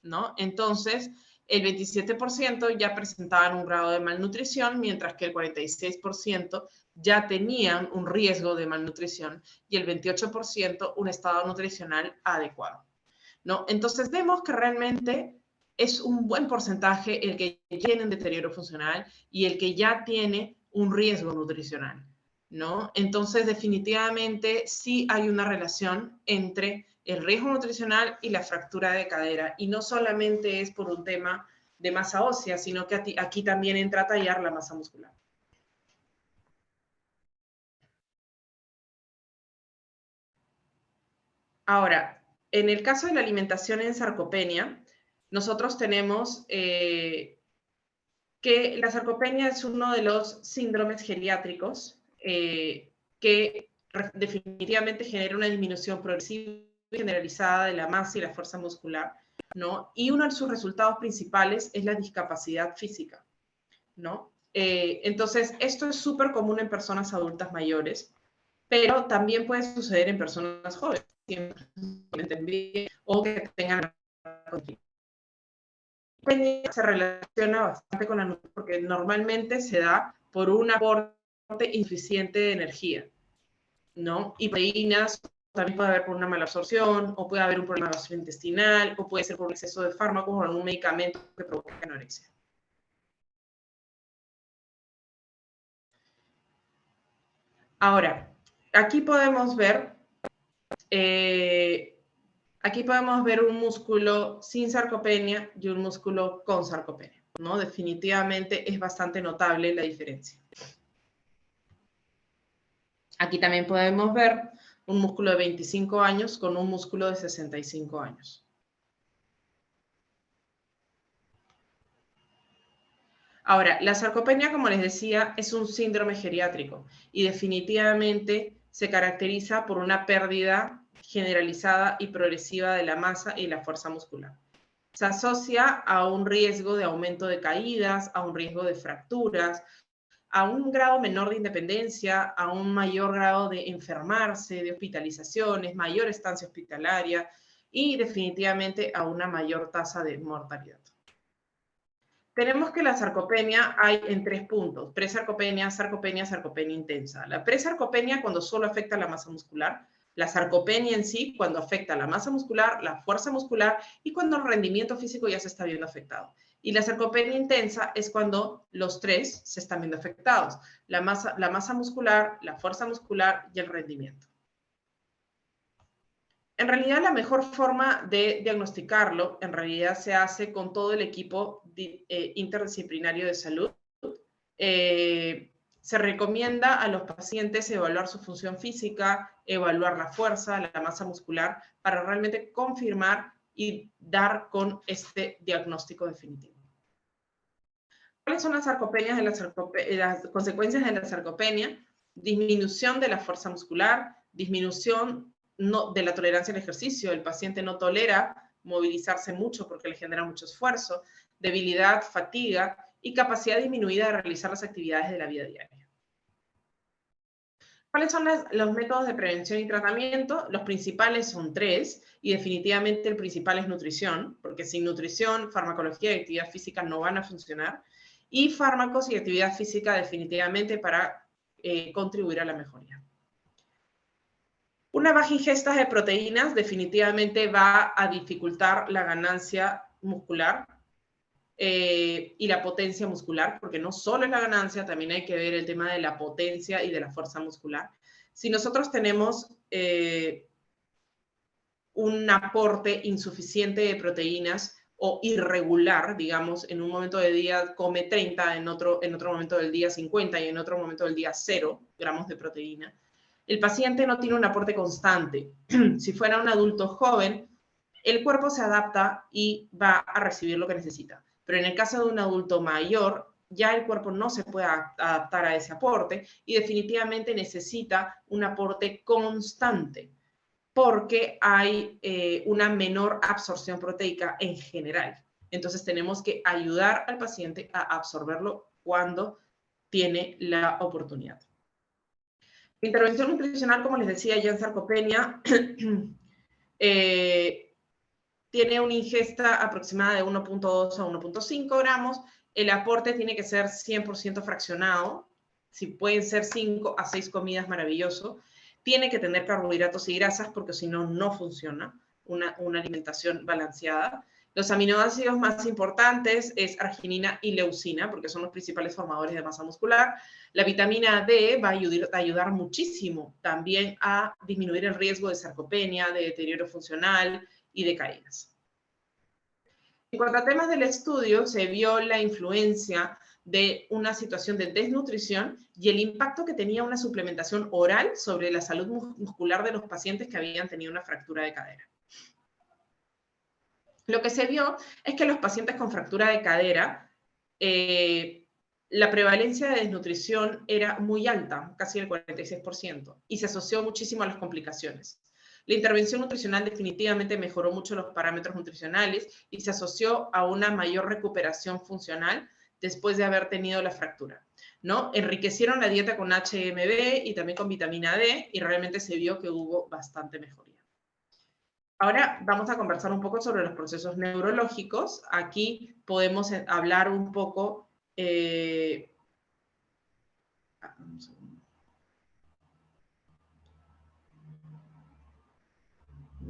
¿no? Entonces, el 27% ya presentaban un grado de malnutrición, mientras que el 46% ya tenían un riesgo de malnutrición y el 28% un estado nutricional adecuado, ¿no? Entonces vemos que realmente es un buen porcentaje el que tiene un deterioro funcional y el que ya tiene un riesgo nutricional, ¿no? Entonces definitivamente sí hay una relación entre el riesgo nutricional y la fractura de cadera, y no solamente es por un tema de masa ósea, sino que aquí también entra a tallar la masa muscular. Ahora, en el caso de la alimentación en sarcopenia, nosotros tenemos que la sarcopenia es uno de los síndromes geriátricos que definitivamente genera una disminución progresiva y generalizada de la masa y la fuerza muscular, ¿no? Y uno de sus resultados principales es la discapacidad física, ¿no? Entonces, esto es súper común en personas adultas mayores, pero también puede suceder en personas jóvenes, o que tengan. Se relaciona bastante con la nutrición porque normalmente se da por un aporte insuficiente de energía, ¿no? Y proteínas también puede haber por una mala absorción, o puede haber un problema gastrointestinal, o puede ser por un exceso de fármacos o algún medicamento que provoque anorexia. Ahora, aquí podemos ver un músculo sin sarcopenia y un músculo con sarcopenia, ¿no? Definitivamente es bastante notable la diferencia. Aquí también podemos ver un músculo de 25 años con un músculo de 65 años. Ahora, la sarcopenia, como les decía, es un síndrome geriátrico y definitivamente se caracteriza por una pérdida generalizada y progresiva de la masa y la fuerza muscular. Se asocia a un riesgo de aumento de caídas, a un riesgo de fracturas, a un grado menor de independencia, a un mayor grado de enfermarse, de hospitalizaciones, mayor estancia hospitalaria y definitivamente a una mayor tasa de mortalidad. Tenemos que la sarcopenia hay en 3 puntos: presarcopenia, sarcopenia, sarcopenia intensa. La presarcopenia cuando solo afecta la masa muscular, la sarcopenia en sí cuando afecta la masa muscular, la fuerza muscular y cuando el rendimiento físico ya se está viendo afectado. Y la sarcopenia intensa es cuando los 3 se están viendo afectados: la masa muscular, la fuerza muscular y el rendimiento. En realidad, la mejor forma de diagnosticarlo, en realidad se hace con todo el equipo interdisciplinario de salud. Se recomienda a los pacientes evaluar su función física, evaluar la fuerza, la masa muscular, para realmente confirmar y dar con este diagnóstico definitivo. ¿Cuáles son las sarcopenias las consecuencias de la sarcopenia? Disminución de la fuerza muscular, disminución de la tolerancia al ejercicio. El paciente no tolera movilizarse mucho porque le genera mucho esfuerzo, debilidad, fatiga y capacidad disminuida de realizar las actividades de la vida diaria. ¿Cuáles son los métodos de prevención y tratamiento? Los principales son 3, y definitivamente el principal es nutrición, porque sin nutrición, farmacología y actividad física no van a funcionar, y fármacos y actividad física definitivamente para contribuir a la mejoría. Una baja ingesta de proteínas definitivamente va a dificultar la ganancia muscular y la potencia muscular, porque no solo es la ganancia, también hay que ver el tema de la potencia y de la fuerza muscular. Si nosotros tenemos un aporte insuficiente de proteínas o irregular, digamos, en un momento del día come 30, en otro momento del día 50 y en otro momento del día 0 gramos de proteína, el paciente no tiene un aporte constante. Si fuera un adulto joven, el cuerpo se adapta y va a recibir lo que necesita. Pero en el caso de un adulto mayor, ya el cuerpo no se puede adaptar a ese aporte y definitivamente necesita un aporte constante, porque hay una menor absorción proteica en general. Entonces tenemos que ayudar al paciente a absorberlo cuando tiene la oportunidad. Intervención nutricional, como les decía ya en sarcopenia, tiene una ingesta aproximada de 1.2 a 1.5 gramos. El aporte tiene que ser 100% fraccionado. Si pueden ser 5 a 6 comidas, maravilloso. Tiene que tener carbohidratos y grasas porque si no, no funciona una alimentación balanceada. Los aminoácidos más importantes es arginina y leucina, porque son los principales formadores de masa muscular. La vitamina D va a ayudar muchísimo también a disminuir el riesgo de sarcopenia, de deterioro funcional y de caídas. En cuanto a temas del estudio, se vio la influencia de una situación de desnutrición y el impacto que tenía una suplementación oral sobre la salud muscular de los pacientes que habían tenido una fractura de cadera. Lo que se vio es que los pacientes con fractura de cadera, la prevalencia de desnutrición era muy alta, casi el 46%, y se asoció muchísimo a las complicaciones. La intervención nutricional definitivamente mejoró mucho los parámetros nutricionales y se asoció a una mayor recuperación funcional después de haber tenido la fractura, ¿no? Enriquecieron la dieta con HMB y también con vitamina D y realmente se vio que hubo bastante mejoría. Ahora vamos a conversar un poco sobre los procesos neurológicos. Aquí podemos hablar un poco... un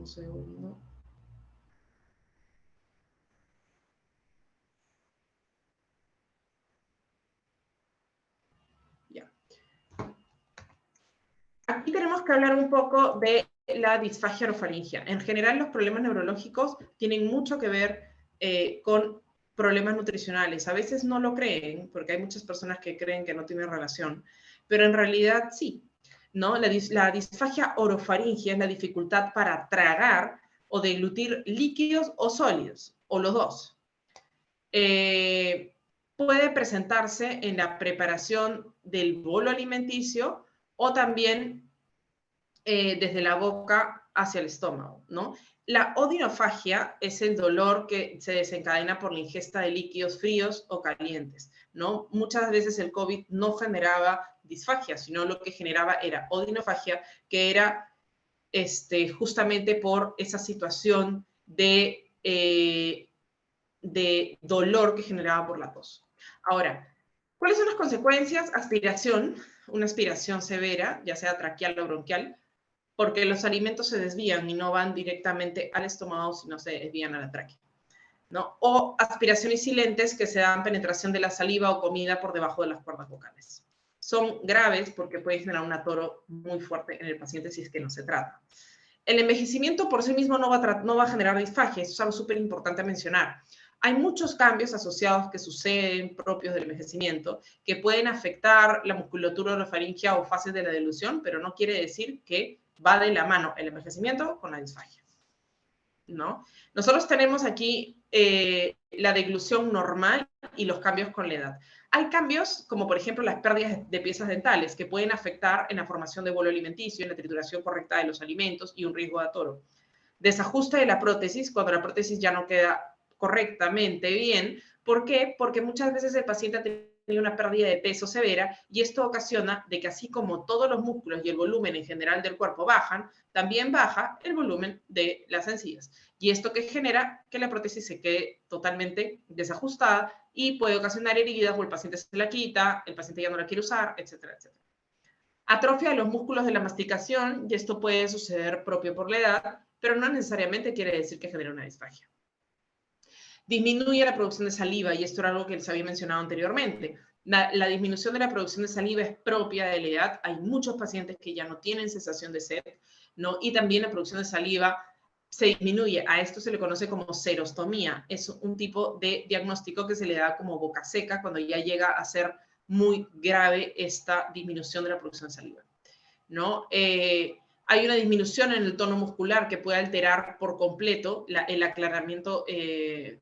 segundo. Ya. Aquí tenemos que hablar un poco de la disfagia orofaringea. En general, los problemas neurológicos tienen mucho que ver con problemas nutricionales. A veces no lo creen, porque hay muchas personas que creen que no tiene relación, pero en realidad sí, ¿no? La disfagia orofaringea es la dificultad para tragar o deglutir líquidos o sólidos, o los dos. puede presentarse en la preparación del bolo alimenticio o también desde la boca hacia el estómago, ¿no? La odinofagia es el dolor que se desencadena por la ingesta de líquidos fríos o calientes, ¿no? Muchas veces el COVID no generaba disfagia, sino lo que generaba era odinofagia, que era justamente por esa situación de dolor que generaba por la tos. Ahora, ¿cuáles son las consecuencias? Aspiración, una aspiración severa, ya sea traqueal o bronquial, porque los alimentos se desvían y no van directamente al estómago, sino se desvían a la tráquea, ¿no? O aspiraciones silentes que se dan penetración de la saliva o comida por debajo de las cuerdas vocales. Son graves porque pueden generar un atoro muy fuerte en el paciente si es que no se trata. El envejecimiento por sí mismo no va a generar disfagia, eso es algo súper importante a mencionar. Hay muchos cambios asociados que suceden propios del envejecimiento que pueden afectar la musculatura orofaringia o fases de la deglución, pero no quiere decir que va de la mano el envejecimiento con la disfagia, ¿no? Nosotros tenemos aquí la deglución normal y los cambios con la edad. Hay cambios, como por ejemplo las pérdidas de piezas dentales, que pueden afectar en la formación de bolo alimenticio, en la trituración correcta de los alimentos y un riesgo de atoro. Desajuste de la prótesis, cuando la prótesis ya no queda correctamente bien. ¿Por qué? Porque muchas veces el paciente ha tenido una pérdida de peso severa y esto ocasiona de que así como todos los músculos y el volumen en general del cuerpo bajan, también baja el volumen de las encías. Y esto que genera que la prótesis se quede totalmente desajustada y puede ocasionar heridas o el paciente se la quita, el paciente ya no la quiere usar, etcétera, etcétera. Atrofia de los músculos de la masticación, y esto puede suceder propio por la edad, pero no necesariamente quiere decir que genere una disfagia. Disminuye la producción de saliva, y esto era algo que les había mencionado anteriormente. La disminución de la producción de saliva es propia de la edad. Hay muchos pacientes que ya no tienen sensación de sed, ¿no? Y también la producción de saliva se disminuye. A esto se le conoce como serostomía. Es un tipo de diagnóstico que se le da como boca seca cuando ya llega a ser muy grave esta disminución de la producción de saliva, ¿no? Hay una disminución en el tono muscular que puede alterar por completo el aclaramiento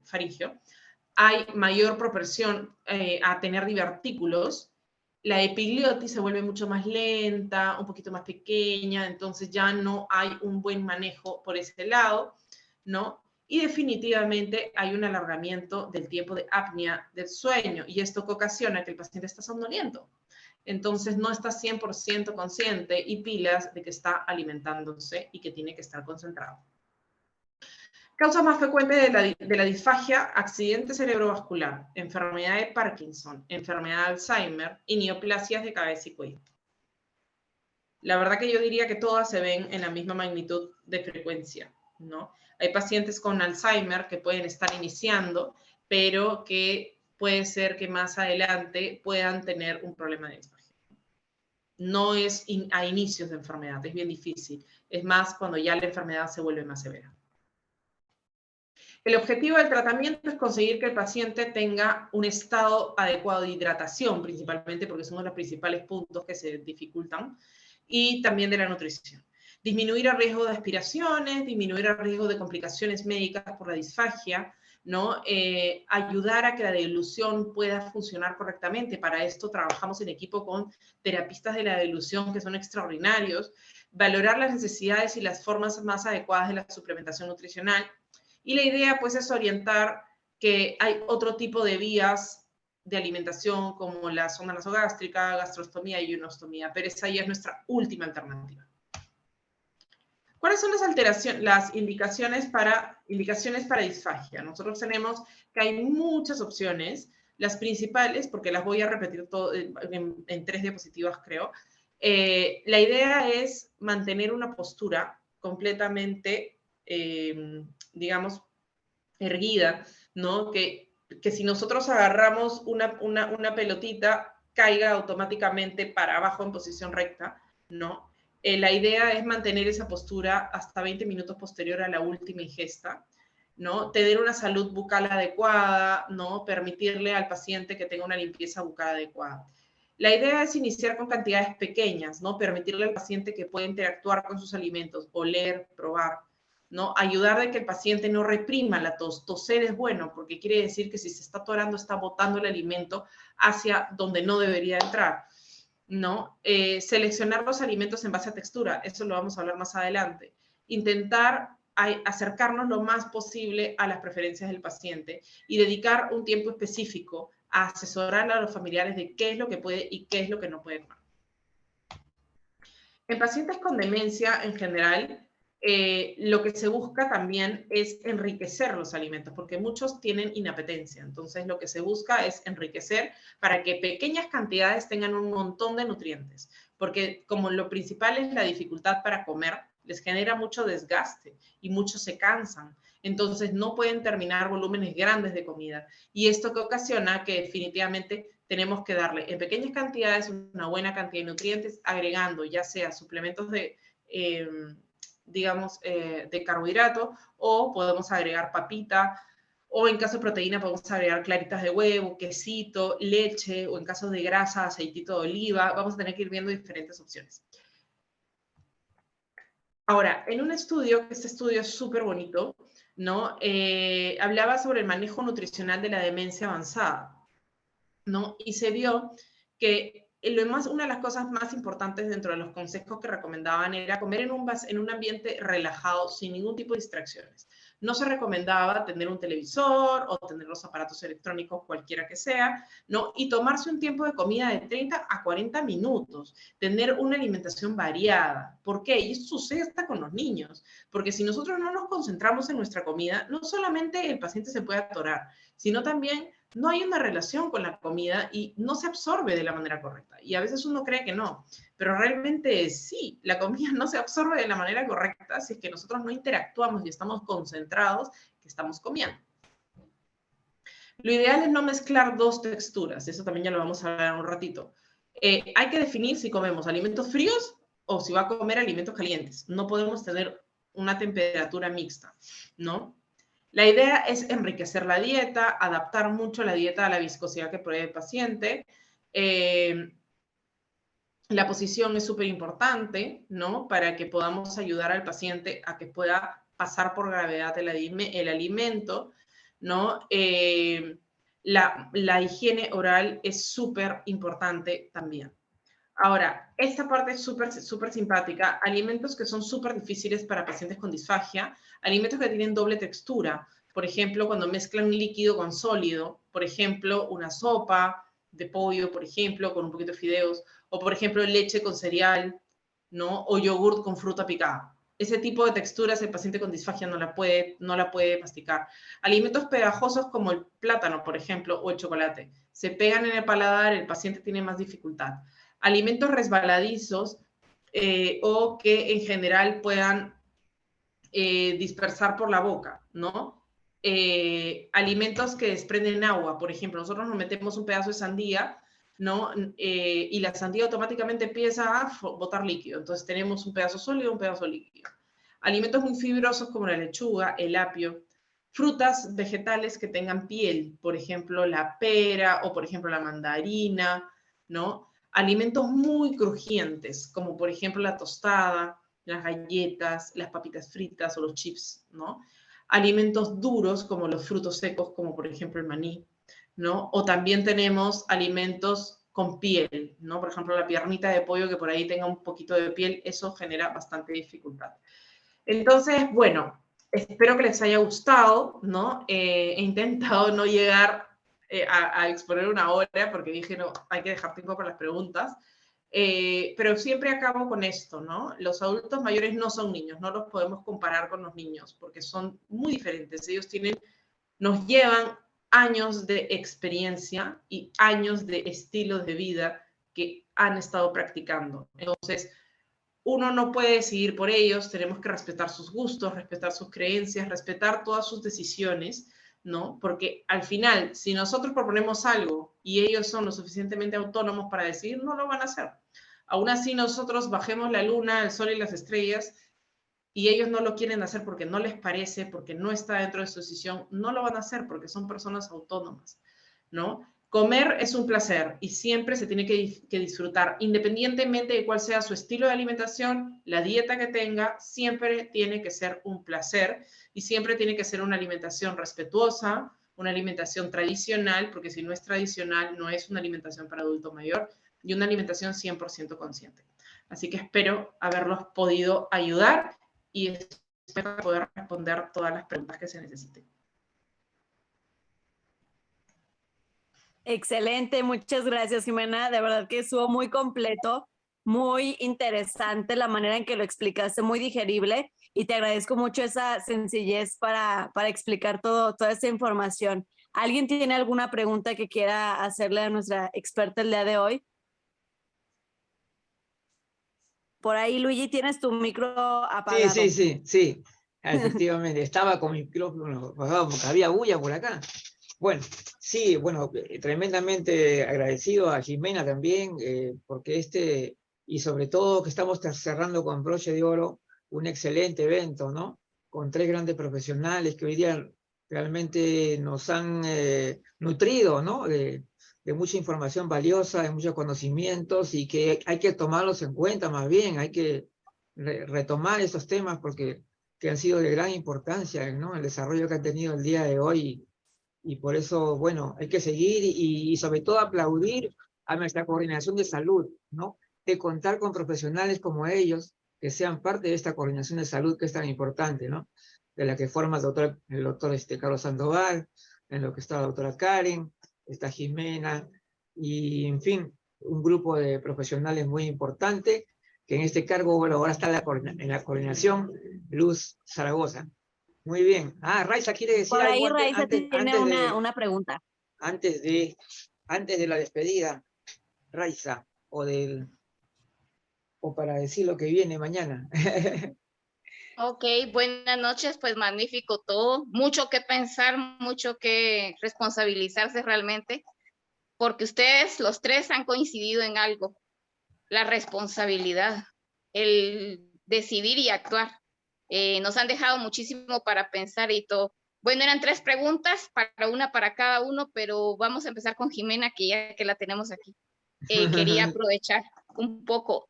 faríngeo. Hay mayor propensión a tener divertículos. La epigliotis se vuelve mucho más lenta, un poquito más pequeña, entonces ya no hay un buen manejo por ese lado, ¿no? Y definitivamente hay un alargamiento del tiempo de apnea del sueño, y esto que ocasiona que el paciente está somnoliento. Entonces no está 100% consciente y pilas de que está alimentándose y que tiene que estar concentrado. Causas más frecuentes de la disfagia: accidente cerebrovascular, enfermedad de Parkinson, enfermedad de Alzheimer y neoplasias de cabeza y cuello. La verdad que yo diría que todas se ven en la misma magnitud de frecuencia, ¿no? Hay pacientes con Alzheimer que pueden estar iniciando, pero que puede ser que más adelante puedan tener un problema de disfagia. No es a inicios de enfermedad, es bien difícil. Es más cuando ya la enfermedad se vuelve más severa. El objetivo del tratamiento es conseguir que el paciente tenga un estado adecuado de hidratación, principalmente porque son los principales puntos que se dificultan, y también de la nutrición. Disminuir el riesgo de aspiraciones, disminuir el riesgo de complicaciones médicas por la disfagia, ¿no? Ayudar a que la deglución pueda funcionar correctamente. Para esto trabajamos en equipo con terapistas de la deglución que son extraordinarios. Valorar las necesidades y las formas más adecuadas de la suplementación nutricional. Y la idea, pues, es orientar que hay otro tipo de vías de alimentación, como la sonda nasogástrica, gastrostomía y ionostomía, pero esa ya es nuestra última alternativa. ¿Cuáles son las indicaciones para disfagia? Nosotros tenemos que hay muchas opciones. Las principales, porque las voy a repetir todo en 3 diapositivas, creo. La idea es mantener una postura completamente digamos, erguida, ¿no? Que si nosotros agarramos una pelotita, caiga automáticamente para abajo en posición recta, ¿no? La idea es mantener esa postura hasta 20 minutos posterior a la última ingesta, ¿no? Tener una salud bucal adecuada, ¿no? Permitirle al paciente que tenga una limpieza bucal adecuada. La idea es iniciar con cantidades pequeñas, ¿no? Permitirle al paciente que pueda interactuar con sus alimentos, oler, probar, ¿no? Ayudar de que el paciente no reprima la tos. Toser es bueno porque quiere decir que si se está atorando está botando el alimento hacia donde no debería entrar, ¿no? Seleccionar los alimentos en base a textura, eso lo vamos a hablar más adelante. Intentar acercarnos lo más posible a las preferencias del paciente y dedicar un tiempo específico a asesorar a los familiares de qué es lo que puede y qué es lo que no puede comer. En pacientes con demencia en general, lo que se busca también es enriquecer los alimentos, porque muchos tienen inapetencia. Entonces, lo que se busca es enriquecer para que pequeñas cantidades tengan un montón de nutrientes, porque como lo principal es la dificultad para comer, les genera mucho desgaste y muchos se cansan. Entonces, no pueden terminar volúmenes grandes de comida. Y esto que ocasiona que definitivamente tenemos que darle en pequeñas cantidades una buena cantidad de nutrientes, agregando ya sea suplementos de, digamos, de carbohidrato, o podemos agregar papita, o en caso de proteína podemos agregar claritas de huevo, quesito, leche, o en caso de grasa, aceitito de oliva. Vamos a tener que ir viendo diferentes opciones. Ahora, en un estudio, este estudio es súper bonito, ¿no? Hablaba sobre el manejo nutricional de la demencia avanzada, ¿no? Y se vio que una de las cosas más importantes dentro de los consejos que recomendaban era comer en un ambiente relajado, sin ningún tipo de distracciones. No se recomendaba tener un televisor o tener los aparatos electrónicos, cualquiera que sea, ¿no? Y tomarse un tiempo de comida de 30 a 40 minutos, tener una alimentación variada. ¿Por qué? Y esto sucede hasta con los niños, porque si nosotros no nos concentramos en nuestra comida, no solamente el paciente se puede atorar, sino también no hay una relación con la comida y no se absorbe de la manera correcta. Y a veces uno cree que no, pero realmente sí, la comida no se absorbe de la manera correcta si es que nosotros no interactuamos y estamos concentrados que estamos comiendo. Lo ideal es no mezclar dos texturas, eso también ya lo vamos a hablar en un ratito. Hay que definir si comemos alimentos fríos o si va a comer alimentos calientes. No podemos tener una temperatura mixta, ¿no? La idea es enriquecer la dieta, adaptar mucho la dieta a la viscosidad que pruebe el paciente. La posición es súper importante, ¿no? Para que podamos ayudar al paciente a que pueda pasar por gravedad el alimento, ¿no? La higiene oral es súper importante también. Ahora, esta parte es súper simpática. Alimentos que son súper difíciles para pacientes con disfagia, alimentos que tienen doble textura. Por ejemplo, cuando mezclan un líquido con sólido, por ejemplo, una sopa de pollo, por ejemplo, con un poquito de fideos, o por ejemplo, leche con cereal, ¿no? O yogurt con fruta picada. Ese tipo de texturas el paciente con disfagia no la puede masticar. Alimentos pegajosos como el plátano, por ejemplo, o el chocolate. Se pegan en el paladar, el paciente tiene más dificultad. Alimentos resbaladizos o que en general puedan dispersar por la boca, ¿no? Alimentos que desprenden agua, por ejemplo, nosotros nos metemos un pedazo de sandía, ¿no? Y la sandía automáticamente empieza a botar líquido, entonces tenemos un pedazo sólido, un pedazo líquido. Alimentos muy fibrosos como la lechuga, el apio, frutas vegetales que tengan piel, por ejemplo, la pera o por ejemplo la mandarina, ¿no? Alimentos muy crujientes, como por ejemplo la tostada, las galletas, las papitas fritas o los chips, ¿no? Alimentos duros como los frutos secos, como por ejemplo el maní, ¿no? O también tenemos alimentos con piel, ¿no? Por ejemplo, la piernita de pollo que por ahí tenga un poquito de piel, eso genera bastante dificultad. Entonces, bueno, espero que les haya gustado, ¿no? He intentado no llegar a exponer una hora porque dije, no, hay que dejar tiempo para las preguntas. Pero siempre acabo con esto, ¿no? Los adultos mayores no son niños, no los podemos comparar con los niños porque son muy diferentes. Ellos nos llevan años de experiencia y años de estilos de vida que han estado practicando. Entonces, uno no puede decidir por ellos, tenemos que respetar sus gustos, respetar sus creencias, respetar todas sus decisiones, ¿no? Porque al final, si nosotros proponemos algo y ellos son lo suficientemente autónomos para decidir, no lo van a hacer. Aún así, nosotros bajemos la luna, el sol y las estrellas y ellos no lo quieren hacer porque no les parece, porque no está dentro de su decisión, no lo van a hacer porque son personas autónomas, ¿no? Comer es un placer y siempre se tiene que disfrutar, independientemente de cuál sea su estilo de alimentación, la dieta que tenga, siempre tiene que ser un placer y siempre tiene que ser una alimentación respetuosa, una alimentación tradicional, porque si no es tradicional, no es una alimentación para adulto mayor, y una alimentación 100% consciente. Así que espero haberlos podido ayudar y espero poder responder todas las preguntas que se necesiten. Excelente, muchas gracias, Jimena. De verdad que estuvo muy completo, muy interesante la manera en que lo explicaste, muy digerible, y te agradezco mucho esa sencillez para explicar toda esta información. ¿Alguien tiene alguna pregunta que quiera hacerle a nuestra experta el día de hoy? Por ahí, Luigi, tienes tu micro apagado. Sí. Efectivamente, estaba con mi micrófono apagado porque había bulla por acá. Bueno, sí, bueno, tremendamente agradecido a Jimena también, porque y sobre todo que estamos cerrando con broche de oro un excelente evento, ¿no? Con 3 grandes profesionales que hoy día realmente nos han nutrido, ¿no? De mucha información valiosa, de muchos conocimientos, y que hay que tomarlos en cuenta más bien, hay que retomar estos temas porque que han sido de gran importancia, ¿no? El desarrollo que han tenido el día de hoy. Y por eso, bueno, hay que seguir y sobre todo aplaudir a nuestra coordinación de salud, ¿no? De contar con profesionales como ellos, que sean parte de esta coordinación de salud que es tan importante, ¿no? De la que forma el doctor Carlos Sandoval, en lo que está la doctora Karen, está Jimena, y en fin, un grupo de profesionales muy importante, que en este cargo, bueno, ahora está en la coordinación Luz Zaragoza. Muy bien. Raiza quiere decir por ahí algo Raiza tiene una pregunta. Antes de la despedida, Raiza, o para decir lo que viene mañana. Ok, buenas noches, pues magnífico todo, mucho que pensar, mucho que responsabilizarse realmente, porque ustedes los 3 han coincidido en algo, la responsabilidad, el decidir y actuar. Nos han dejado muchísimo para pensar y todo. Bueno, eran 3 preguntas, una para cada uno, pero vamos a empezar con Jimena, que ya que la tenemos aquí. Quería aprovechar un poco.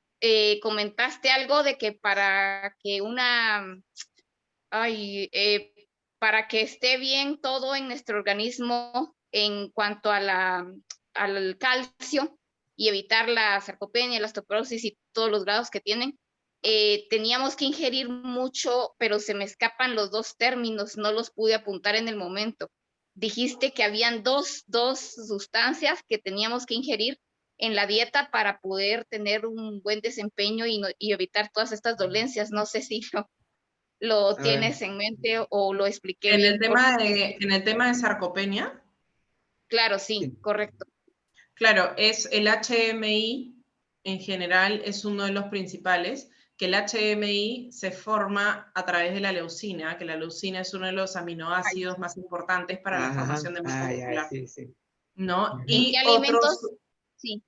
Comentaste algo de que para que para que esté bien todo en nuestro organismo en cuanto a al calcio y evitar la sarcopenia, la osteoporosis y todos los grados que tienen, teníamos que ingerir mucho, pero se me escapan los 2 términos, no los pude apuntar en el momento. Dijiste que habían dos sustancias que teníamos que ingerir en la dieta para poder tener un buen desempeño y evitar todas estas dolencias. No sé si lo tienes en mente o lo expliqué En bien. en el tema de sarcopenia. Claro, sí, correcto. Claro, es el HMI, en general, es uno de los principales, que el HMI se forma a través de la leucina, que la leucina es uno de los aminoácidos más importantes para la formación de masa muscular. Sí. ¿No? ¿En qué alimentos? Sí.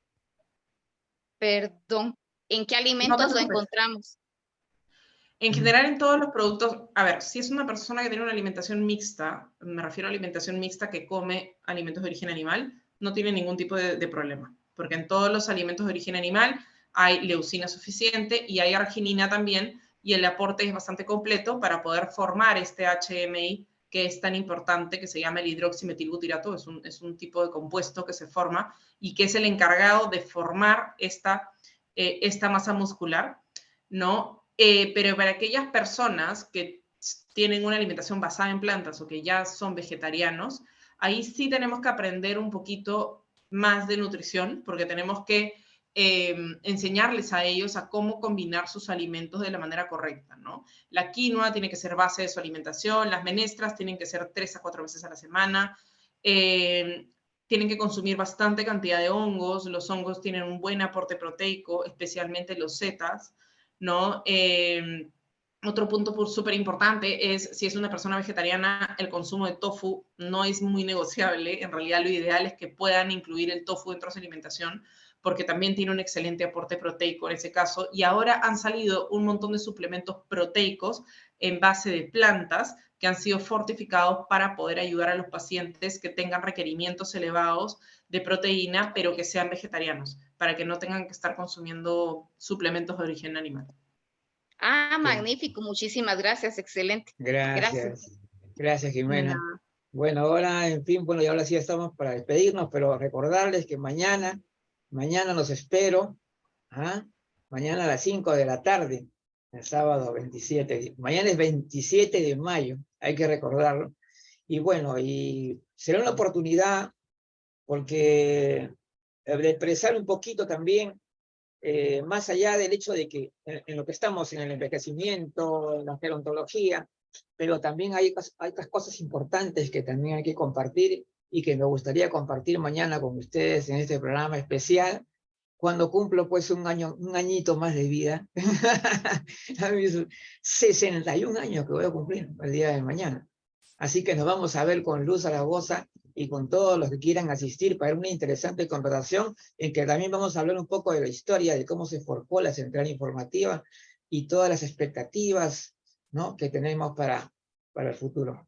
Perdón. ¿En qué alimentos lo encontramos? En general, en todos los productos, a ver, si es una persona que tiene una alimentación mixta, me refiero a alimentación mixta que come alimentos de origen animal, no tiene ningún tipo de problema, porque en todos los alimentos de origen animal hay leucina suficiente y hay arginina también, y el aporte es bastante completo para poder formar este HMI que es tan importante, que se llama el hidroximetilbutirato, es un tipo de compuesto que se forma y que es el encargado de formar esta masa muscular, ¿no? Pero para aquellas personas que tienen una alimentación basada en plantas o que ya son vegetarianos, ahí sí tenemos que aprender un poquito más de nutrición, porque tenemos que enseñarles a ellos a cómo combinar sus alimentos de la manera correcta, ¿no? La quinoa tiene que ser base de su alimentación, las menestras tienen que ser 3 a 4 veces a la semana, tienen que consumir bastante cantidad de hongos, los hongos tienen un buen aporte proteico, especialmente los setas, ¿no? Otro punto súper importante es, si es una persona vegetariana, el consumo de tofu no es muy negociable. En realidad, lo ideal es que puedan incluir el tofu dentro de su alimentación, porque también tiene un excelente aporte proteico en ese caso. Y ahora han salido un montón de suplementos proteicos en base de plantas que han sido fortificados para poder ayudar a los pacientes que tengan requerimientos elevados de proteína, pero que sean vegetarianos, para que no tengan que estar consumiendo suplementos de origen animal. Ah, Sí. magnífico, muchísimas gracias, excelente. Gracias. Gracias, De Jimena. nada. Bueno, ahora, en fin, bueno, y ahora sí estamos para despedirnos, pero recordarles que mañana los espero, ¿ah? Mañana a las 5 de la tarde, el sábado 27. Mañana es 27 de mayo, hay que recordarlo. Y bueno, y será una oportunidad porque de expresar un poquito también, más allá del hecho de que en lo que estamos, en el envejecimiento, en la gerontología, pero también hay otras cosas importantes que también hay que compartir y que me gustaría compartir mañana con ustedes en este programa especial, cuando cumplo pues un añito más de vida. A mis 61 años que voy a cumplir el día de mañana. Así que nos vamos a ver con Luz Zaragoza y con todos los que quieran asistir para una interesante conversación en que también vamos a hablar un poco de la historia, de cómo se forjó la central informativa y todas las expectativas, ¿no?, que tenemos para el futuro.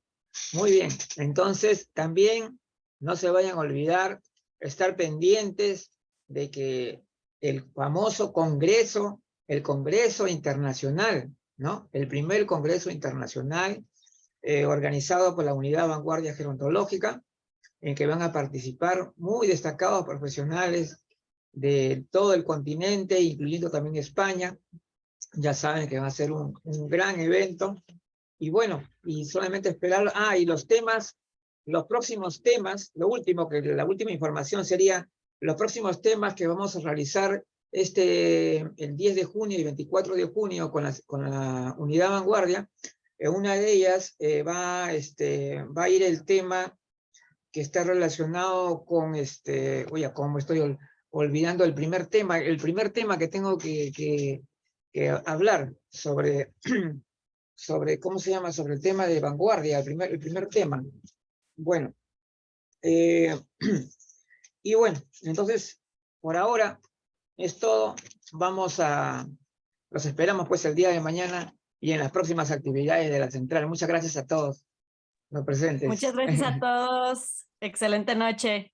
Muy bien, entonces también no se vayan a olvidar estar pendientes de que el famoso Congreso, el Congreso Internacional, ¿no?, el primer Congreso Internacional organizado por la Unidad Vanguardia Gerontológica, en que van a participar muy destacados profesionales de todo el continente, incluyendo también España. Ya saben que va a ser un gran evento. Y bueno, y solamente esperar, y los temas, los próximos temas, la última información sería los próximos temas que vamos a realizar el 10 de junio y 24 de junio con la Unidad Vanguardia. Una de ellas va a ir el tema que está relacionado con, como estoy olvidando el primer tema que tengo que hablar sobre, ¿cómo se llama? Sobre el tema de vanguardia, el primer tema. Bueno, y bueno, entonces, por ahora es todo. Los esperamos pues el día de mañana y en las próximas actividades de la central. Muchas gracias a todos los presentes. Muchas gracias a todos. Excelente noche.